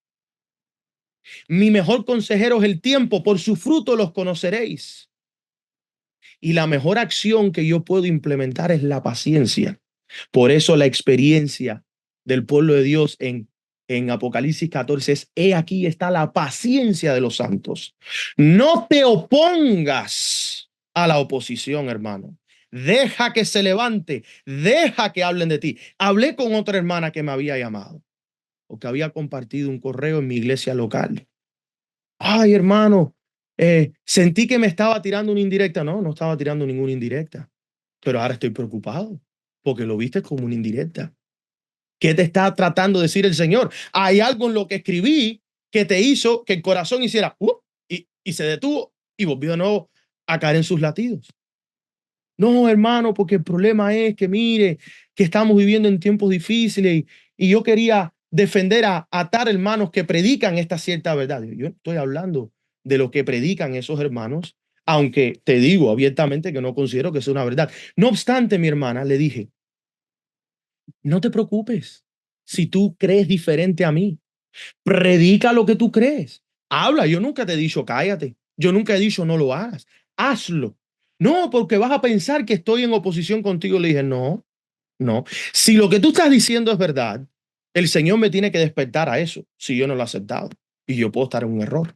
Mi mejor consejero es el tiempo, por su fruto los conoceréis. Y la mejor acción que yo puedo implementar es la paciencia. Por eso la experiencia del pueblo de Dios en Apocalipsis 14 es, he aquí está la paciencia de los santos. No te opongas a la oposición, hermano. Deja que se levante, deja que hablen de ti. Hablé con otra hermana que me había llamado o que había compartido un correo en mi iglesia local. Ay, hermano, sentí que me estaba tirando una indirecta. No, no estaba tirando ninguna indirecta, pero ahora estoy preocupado porque lo viste como una indirecta. ¿Qué te está tratando de decir el Señor? Hay algo en lo que escribí que te hizo que el corazón hiciera y se detuvo y volvió de nuevo a caer en sus latidos. No, hermano, porque el problema es que mire, que estamos viviendo en tiempos difíciles y yo quería defender a tal hermanos que predican esta cierta verdad. Yo estoy hablando de lo que predican esos hermanos, aunque te digo abiertamente que no considero que sea una verdad. No obstante, mi hermana, le dije, no te preocupes si tú crees diferente a mí. Predica lo que tú crees. Habla. Yo nunca te he dicho cállate. Yo nunca he dicho no lo hagas. Hazlo. No, porque vas a pensar que estoy en oposición contigo. Le dije, no, no. Si lo que tú estás diciendo es verdad, el Señor me tiene que despertar a eso si yo no lo he aceptado. Y yo puedo estar en un error.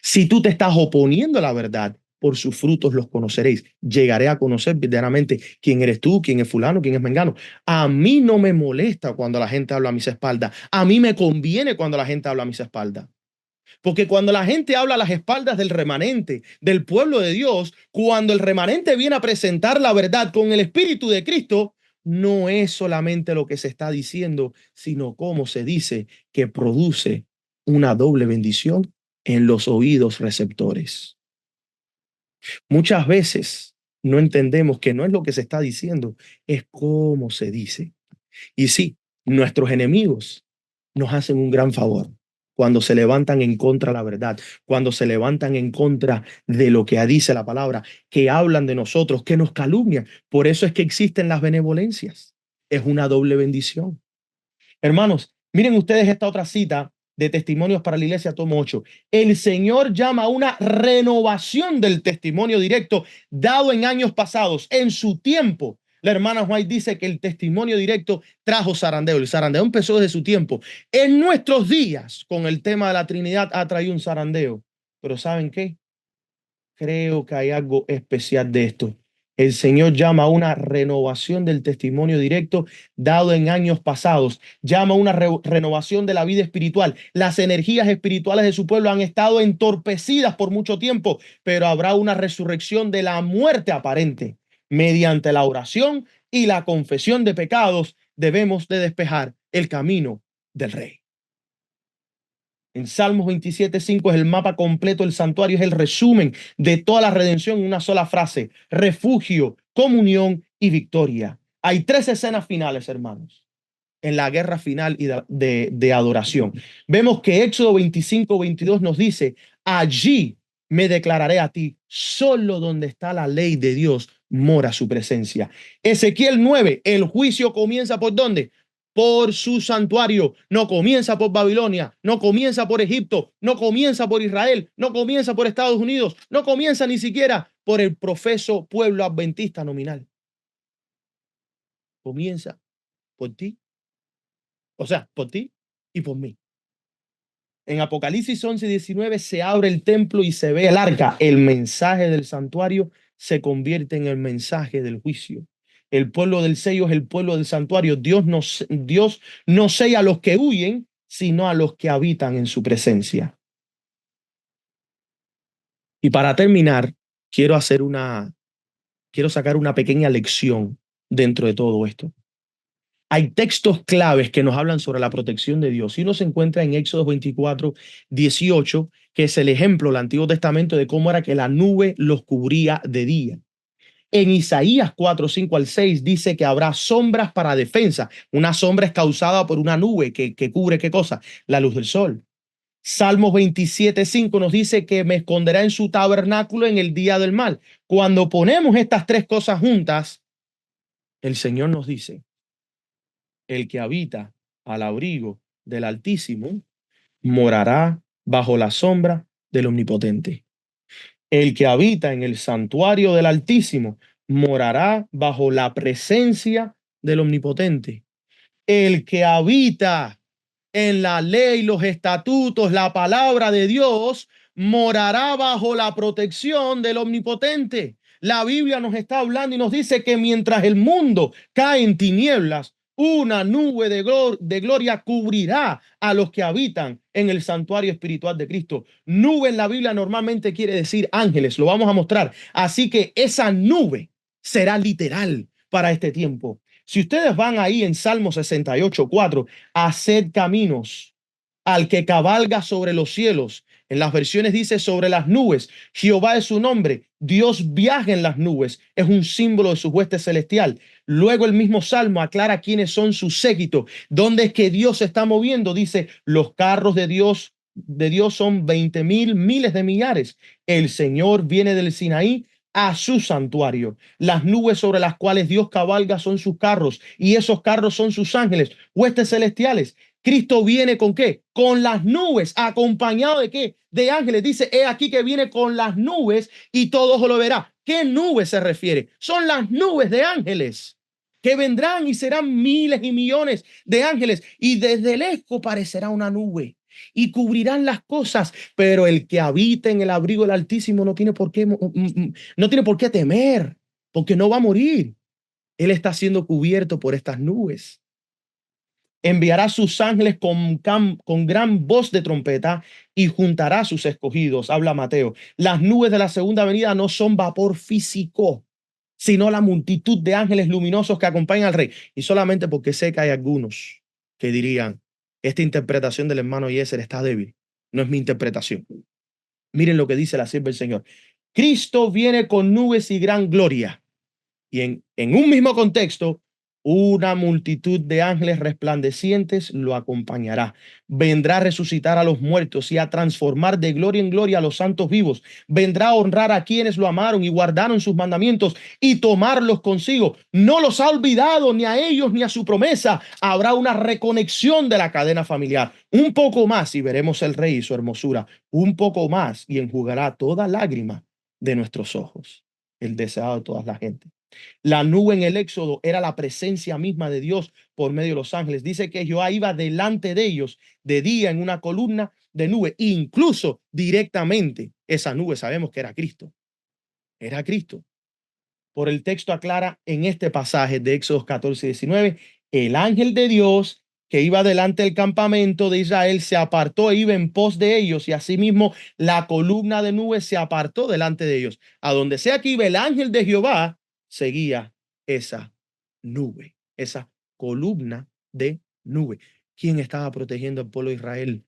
Si tú te estás oponiendo a la verdad, por sus frutos los conoceréis. Llegaré a conocer verdaderamente quién eres tú, quién es fulano, quién es mengano. A mí no me molesta cuando la gente habla a mis espaldas. A mí me conviene cuando la gente habla a mis espaldas. Porque cuando la gente habla a las espaldas del remanente, del pueblo de Dios, cuando el remanente viene a presentar la verdad con el Espíritu de Cristo, no es solamente lo que se está diciendo, sino cómo se dice que produce una doble bendición en los oídos receptores. Muchas veces no entendemos que no es lo que se está diciendo, es cómo se dice. Y sí, nuestros enemigos nos hacen un gran favor cuando se levantan en contra de la verdad, cuando se levantan en contra de lo que dice la palabra, que hablan de nosotros, que nos calumnian. Por eso es que existen las benevolencias. Es una doble bendición. Hermanos, miren ustedes esta otra cita de Testimonios para la Iglesia, tomo 8. El Señor llama a una renovación del testimonio directo dado en años pasados. En su tiempo, la hermana White dice que el testimonio directo trajo zarandeo. El zarandeo empezó desde su tiempo. En nuestros días, con el tema de la Trinidad, ha traído un zarandeo. Pero ¿saben qué? Creo que hay algo especial de esto. El Señor llama a una renovación del testimonio directo dado en años pasados. Llama a una renovación de la vida espiritual. Las energías espirituales de su pueblo han estado entorpecidas por mucho tiempo, pero habrá una resurrección de la muerte aparente. Mediante la oración y la confesión de pecados debemos de despejar el camino del Rey. En Salmos 27:5 es el mapa completo, el santuario es el resumen de toda la redención en una sola frase: refugio, comunión y victoria. Hay tres escenas finales, hermanos, en la guerra final y de adoración. Vemos que Éxodo 25:22 nos dice, allí me declararé a ti, solo donde está la ley de Dios mora su presencia. Ezequiel 9, el juicio comienza ¿por dónde? Por su santuario. No comienza por Babilonia, no comienza por Egipto, no comienza por Israel, no comienza por Estados Unidos, no comienza ni siquiera por el profeso pueblo adventista nominal. Comienza por ti, o sea, por ti y por mí. En Apocalipsis 11:19 se abre el templo y se ve el arca. El mensaje del santuario se convierte en el mensaje del juicio. El pueblo del sello es el pueblo del santuario. Dios no sella a los que huyen, sino a los que habitan en su presencia. Y para terminar, quiero sacar una pequeña lección dentro de todo esto. Hay textos claves que nos hablan sobre la protección de Dios. Y uno se encuentra en Éxodo 24:18, que es el ejemplo del Antiguo Testamento de cómo era que la nube los cubría de día. En Isaías 4:5-6 dice que habrá sombras para defensa. Una sombra es causada por una nube que cubre, ¿qué cosa? La luz del sol. Salmos 27:5 nos dice que me esconderá en su tabernáculo en el día del mal. Cuando ponemos estas tres cosas juntas, el Señor nos dice: el que habita al abrigo del Altísimo morará bajo la sombra del Omnipotente. El que habita en el santuario del Altísimo morará bajo la presencia del Omnipotente. El que habita en la ley, los estatutos, la palabra de Dios, morará bajo la protección del Omnipotente. La Biblia nos está hablando y nos dice que mientras el mundo cae en tinieblas, una nube de gloria cubrirá a los que habitan en el santuario espiritual de Cristo. Nube en la Biblia normalmente quiere decir ángeles, lo vamos a mostrar. Así que esa nube será literal para este tiempo. Si ustedes van ahí en Salmo 68:4, haced caminos al que cabalga sobre los cielos. En las versiones dice sobre las nubes. Jehová es su nombre. Dios viaja en las nubes. Es un símbolo de su hueste celestial. Luego el mismo Salmo aclara quiénes son sus séquitos. ¿Dónde es que Dios se está moviendo? Dice, los carros de Dios son 20,000 miles de millares. El Señor viene del Sinaí a su santuario. Las nubes sobre las cuales Dios cabalga son sus carros y esos carros son sus ángeles, huestes celestiales. Cristo viene ¿con qué? Con las nubes, acompañado de qué? De ángeles. Dice, he aquí que viene con las nubes y todo ojo lo verá. ¿Qué nubes se refiere? Son las nubes de ángeles que vendrán y serán miles y millones de ángeles y desde lejos parecerá una nube y cubrirán las cosas, pero el que habita en el abrigo del Altísimo no tiene por qué temer, porque no va a morir. Él está siendo cubierto por estas nubes. Enviará sus ángeles con gran voz de trompeta y juntará a sus escogidos. Habla Mateo. Las nubes de la segunda venida no son vapor físico, sino la multitud de ángeles luminosos que acompañan al rey. Y solamente porque sé que hay algunos que dirían, esta interpretación del hermano Yeser está débil. No es mi interpretación. Miren lo que dice la sierva del Señor. Cristo viene con nubes y gran gloria. Y en un mismo contexto, una multitud de ángeles resplandecientes lo acompañará. Vendrá a resucitar a los muertos y a transformar de gloria en gloria a los santos vivos. Vendrá a honrar a quienes lo amaron y guardaron sus mandamientos y tomarlos consigo. No los ha olvidado ni a ellos ni a su promesa. Habrá una reconexión de la cadena familiar. Un poco más y veremos el rey y su hermosura. Un poco más y enjugará toda lágrima de nuestros ojos. El deseado de toda la gente. La nube en el Éxodo era la presencia misma de Dios por medio de los ángeles. Dice que Jehová iba delante de ellos de día en una columna de nube, incluso directamente esa nube sabemos que era Cristo. Era Cristo. Por el texto aclara en este pasaje de Éxodo 14:19, el ángel de Dios que iba delante del campamento de Israel se apartó e iba en pos de ellos y asimismo la columna de nube se apartó delante de ellos. A donde sea que iba el ángel de Jehová, seguía esa nube, esa columna de nube. ¿Quién estaba protegiendo al pueblo de Israel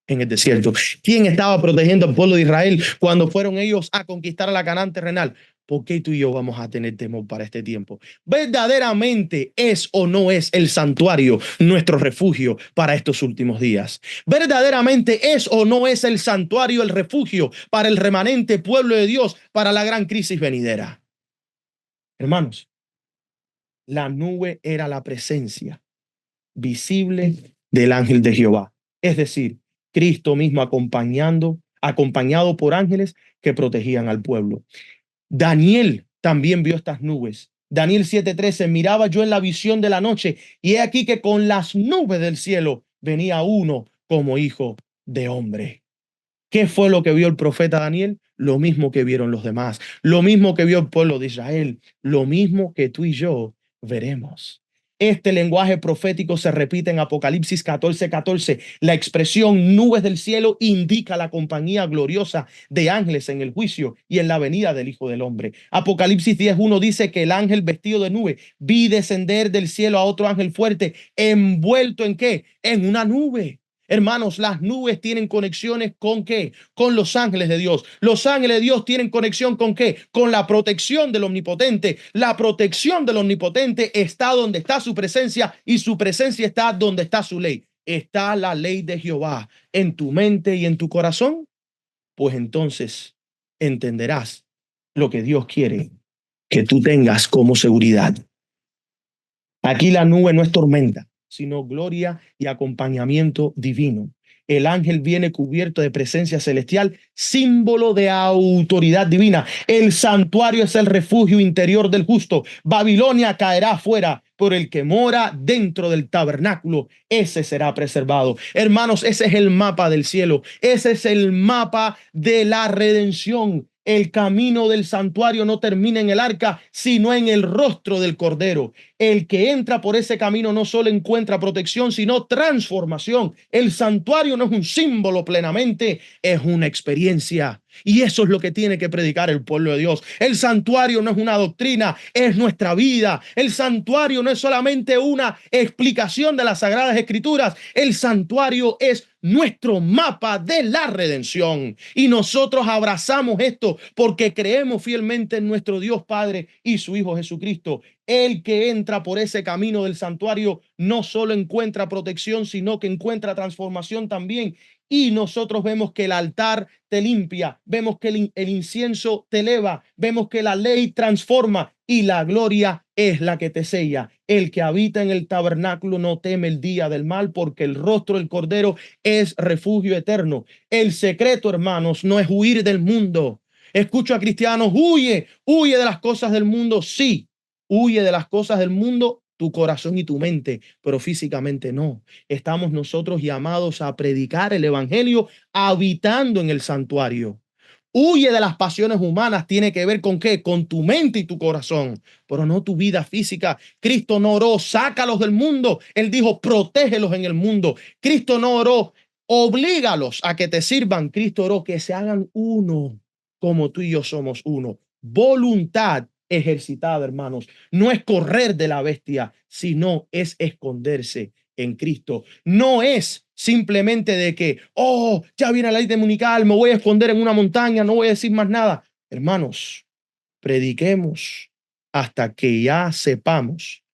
en el desierto? ¿Quién estaba protegiendo al pueblo de Israel cuando fueron ellos a conquistar a la Canaán terrenal? ¿Por qué tú y yo vamos a tener temor para este tiempo? ¿Verdaderamente es o no es el santuario nuestro refugio para estos últimos días? ¿Verdaderamente es o no es el santuario el refugio para el remanente pueblo de Dios para la gran crisis venidera? Hermanos, la nube era la presencia visible del ángel de Jehová, es decir, Cristo mismo acompañado por ángeles que protegían al pueblo. Daniel también vio estas nubes. Daniel 7:13, miraba yo en la visión de la noche, y he aquí que con las nubes del cielo venía uno como hijo de hombre. ¿Qué fue lo que vio el profeta Daniel? Lo mismo que vieron los demás, lo mismo que vio el pueblo de Israel, lo mismo que tú y yo veremos. Este lenguaje profético se repite en Apocalipsis 14:14. La expresión nubes del cielo indica la compañía gloriosa de ángeles en el juicio y en la venida del Hijo del Hombre. Apocalipsis 10:1 dice que el ángel vestido de nube vi descender del cielo a otro ángel fuerte, envuelto ¿en qué? En una nube. Hermanos, las nubes tienen conexiones con qué? Con los ángeles de Dios. Los ángeles de Dios tienen conexión con qué? Con la protección del omnipotente. La protección del omnipotente está donde está su presencia, y su presencia está donde está su ley. ¿Está la ley de Jehová en tu mente y en tu corazón? Pues entonces entenderás lo que Dios quiere que tú tengas como seguridad. Aquí la nube no es tormenta, sino gloria y acompañamiento divino. El ángel viene cubierto de presencia celestial, símbolo de autoridad divina. El santuario es el refugio interior del justo. Babilonia caerá afuera, por el que mora dentro del tabernáculo, ese será preservado. Hermanos, ese es el mapa del cielo. Ese es el mapa de la redención. El camino del santuario no termina en el arca, sino en el rostro del Cordero. El que entra por ese camino no solo encuentra protección, sino transformación. El santuario no es un símbolo plenamente, es una experiencia. Y eso es lo que tiene que predicar el pueblo de Dios. El santuario no es una doctrina, es nuestra vida. El santuario no es solamente una explicación de las Sagradas Escrituras. El santuario es nuestro mapa de la redención. Y nosotros abrazamos esto porque creemos fielmente en nuestro Dios Padre y su Hijo Jesucristo. El que entra por ese camino del santuario no solo encuentra protección, sino que encuentra transformación también. Y nosotros vemos que el altar te limpia, vemos que el incienso te eleva, vemos que la ley transforma y la gloria es la que te sella. El que habita en el tabernáculo no teme el día del mal, porque el rostro del Cordero es refugio eterno. El secreto, hermanos, no es huir del mundo. Escucho a cristianos, huye de las cosas del mundo. Sí, huye de las cosas del mundo tu corazón y tu mente, pero físicamente no. Estamos nosotros llamados a predicar el evangelio habitando en el santuario. Huye de las pasiones humanas, tiene que ver con qué, con tu mente y tu corazón, pero no tu vida física. Cristo no oró, sácalos del mundo. Él dijo, protégelos en el mundo. Cristo no oró, oblígalos a que te sirvan. Cristo oró, que se hagan uno, como tú y yo somos uno. Voluntad ejercitada, hermanos. No es correr de la bestia, sino es esconderse en Cristo. No es simplemente de que, oh, ya viene la ley dominical, me voy a esconder en una montaña, no voy a decir más nada. Hermanos, prediquemos hasta que ya sepamos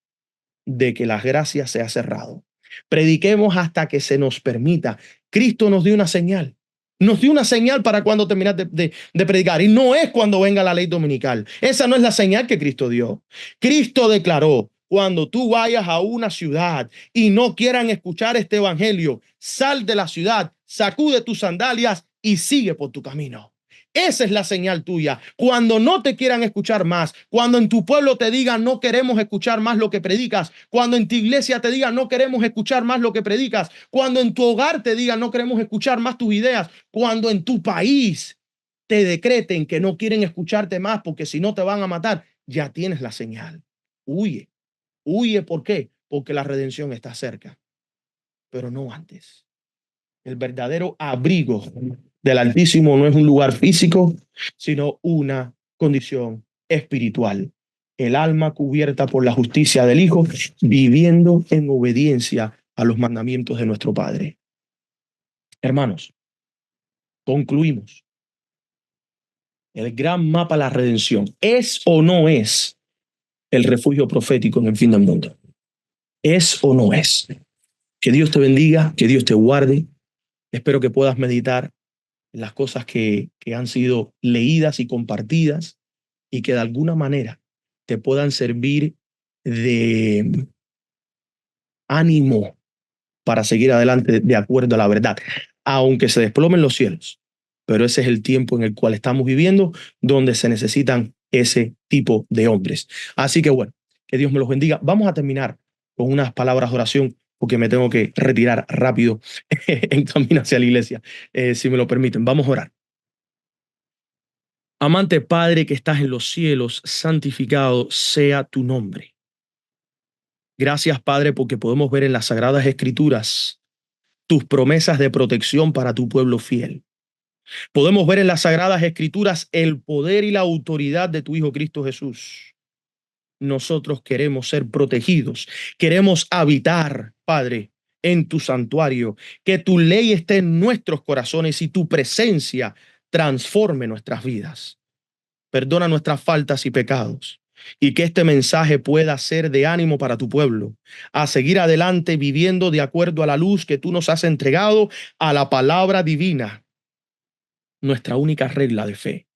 de que las gracias se ha cerrado. Prediquemos hasta que se nos permita. Cristo nos dio una señal. Nos dio una señal para cuando terminar de predicar. Y no es cuando venga la ley dominical. Esa no es la señal que Cristo dio. Cristo declaró, cuando tú vayas a una ciudad y no quieran escuchar este evangelio, sal de la ciudad, sacude tus sandalias y sigue por tu camino. Esa es la señal tuya. Cuando no te quieran escuchar más, cuando en tu pueblo te digan no queremos escuchar más lo que predicas, cuando en tu iglesia te digan no queremos escuchar más lo que predicas, cuando en tu hogar te digan no queremos escuchar más tus ideas, cuando en tu país te decreten que no quieren escucharte más porque si no te van a matar, ya tienes la señal. Huye, huye. ¿Por qué? Porque la redención está cerca, pero no antes. El verdadero abrigo del Altísimo no es un lugar físico, sino una condición espiritual. El alma cubierta por la justicia del Hijo, viviendo en obediencia a los mandamientos de nuestro Padre. Hermanos, concluimos. El gran mapa de la redención, ¿es o no es el refugio profético en el fin del mundo? ¿Es o no es? Que Dios te bendiga, que Dios te guarde. Espero que puedas meditar las cosas que han sido leídas y compartidas y que de alguna manera te puedan servir de ánimo para seguir adelante de acuerdo a la verdad, aunque se desplomen los cielos. Pero ese es el tiempo en el cual estamos viviendo, donde se necesitan ese tipo de hombres. Así que bueno, que Dios me los bendiga. Vamos a terminar con unas palabras de oración porque me tengo que retirar rápido en camino hacia la iglesia, si me lo permiten. Vamos a orar. Amante Padre que estás en los cielos, santificado sea tu nombre. Gracias, Padre, porque podemos ver en las Sagradas Escrituras tus promesas de protección para tu pueblo fiel. Podemos ver en las Sagradas Escrituras el poder y la autoridad de tu Hijo Cristo Jesús. Nosotros queremos ser protegidos, queremos habitar, Padre, en tu santuario, que tu ley esté en nuestros corazones y tu presencia transforme nuestras vidas. Perdona nuestras faltas y pecados, y que este mensaje pueda ser de ánimo para tu pueblo, a seguir adelante viviendo de acuerdo a la luz que tú nos has entregado, a la palabra divina, nuestra única regla de fe.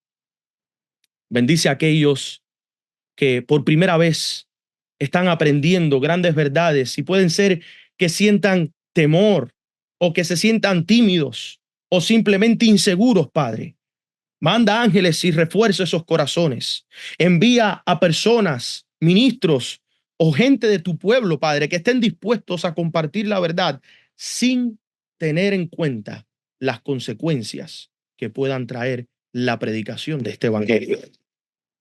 Bendice a aquellos que por primera vez están aprendiendo grandes verdades y pueden ser que sientan temor o que se sientan tímidos o simplemente inseguros, Padre. Manda ángeles y refuerza esos corazones. Envía a personas, ministros o gente de tu pueblo, Padre, que estén dispuestos a compartir la verdad sin tener en cuenta las consecuencias que puedan traer la predicación de este evangelio.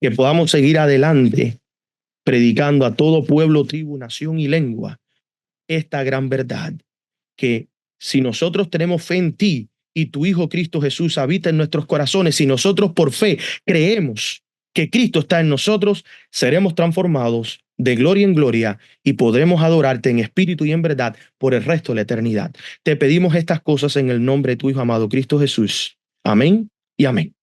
Que podamos seguir adelante predicando a todo pueblo, tribu, nación y lengua esta gran verdad, que si nosotros tenemos fe en ti y tu Hijo Cristo Jesús habita en nuestros corazones, si nosotros por fe creemos que Cristo está en nosotros, seremos transformados de gloria en gloria y podremos adorarte en espíritu y en verdad por el resto de la eternidad. Te pedimos estas cosas en el nombre de tu Hijo amado Cristo Jesús. Amén y amén.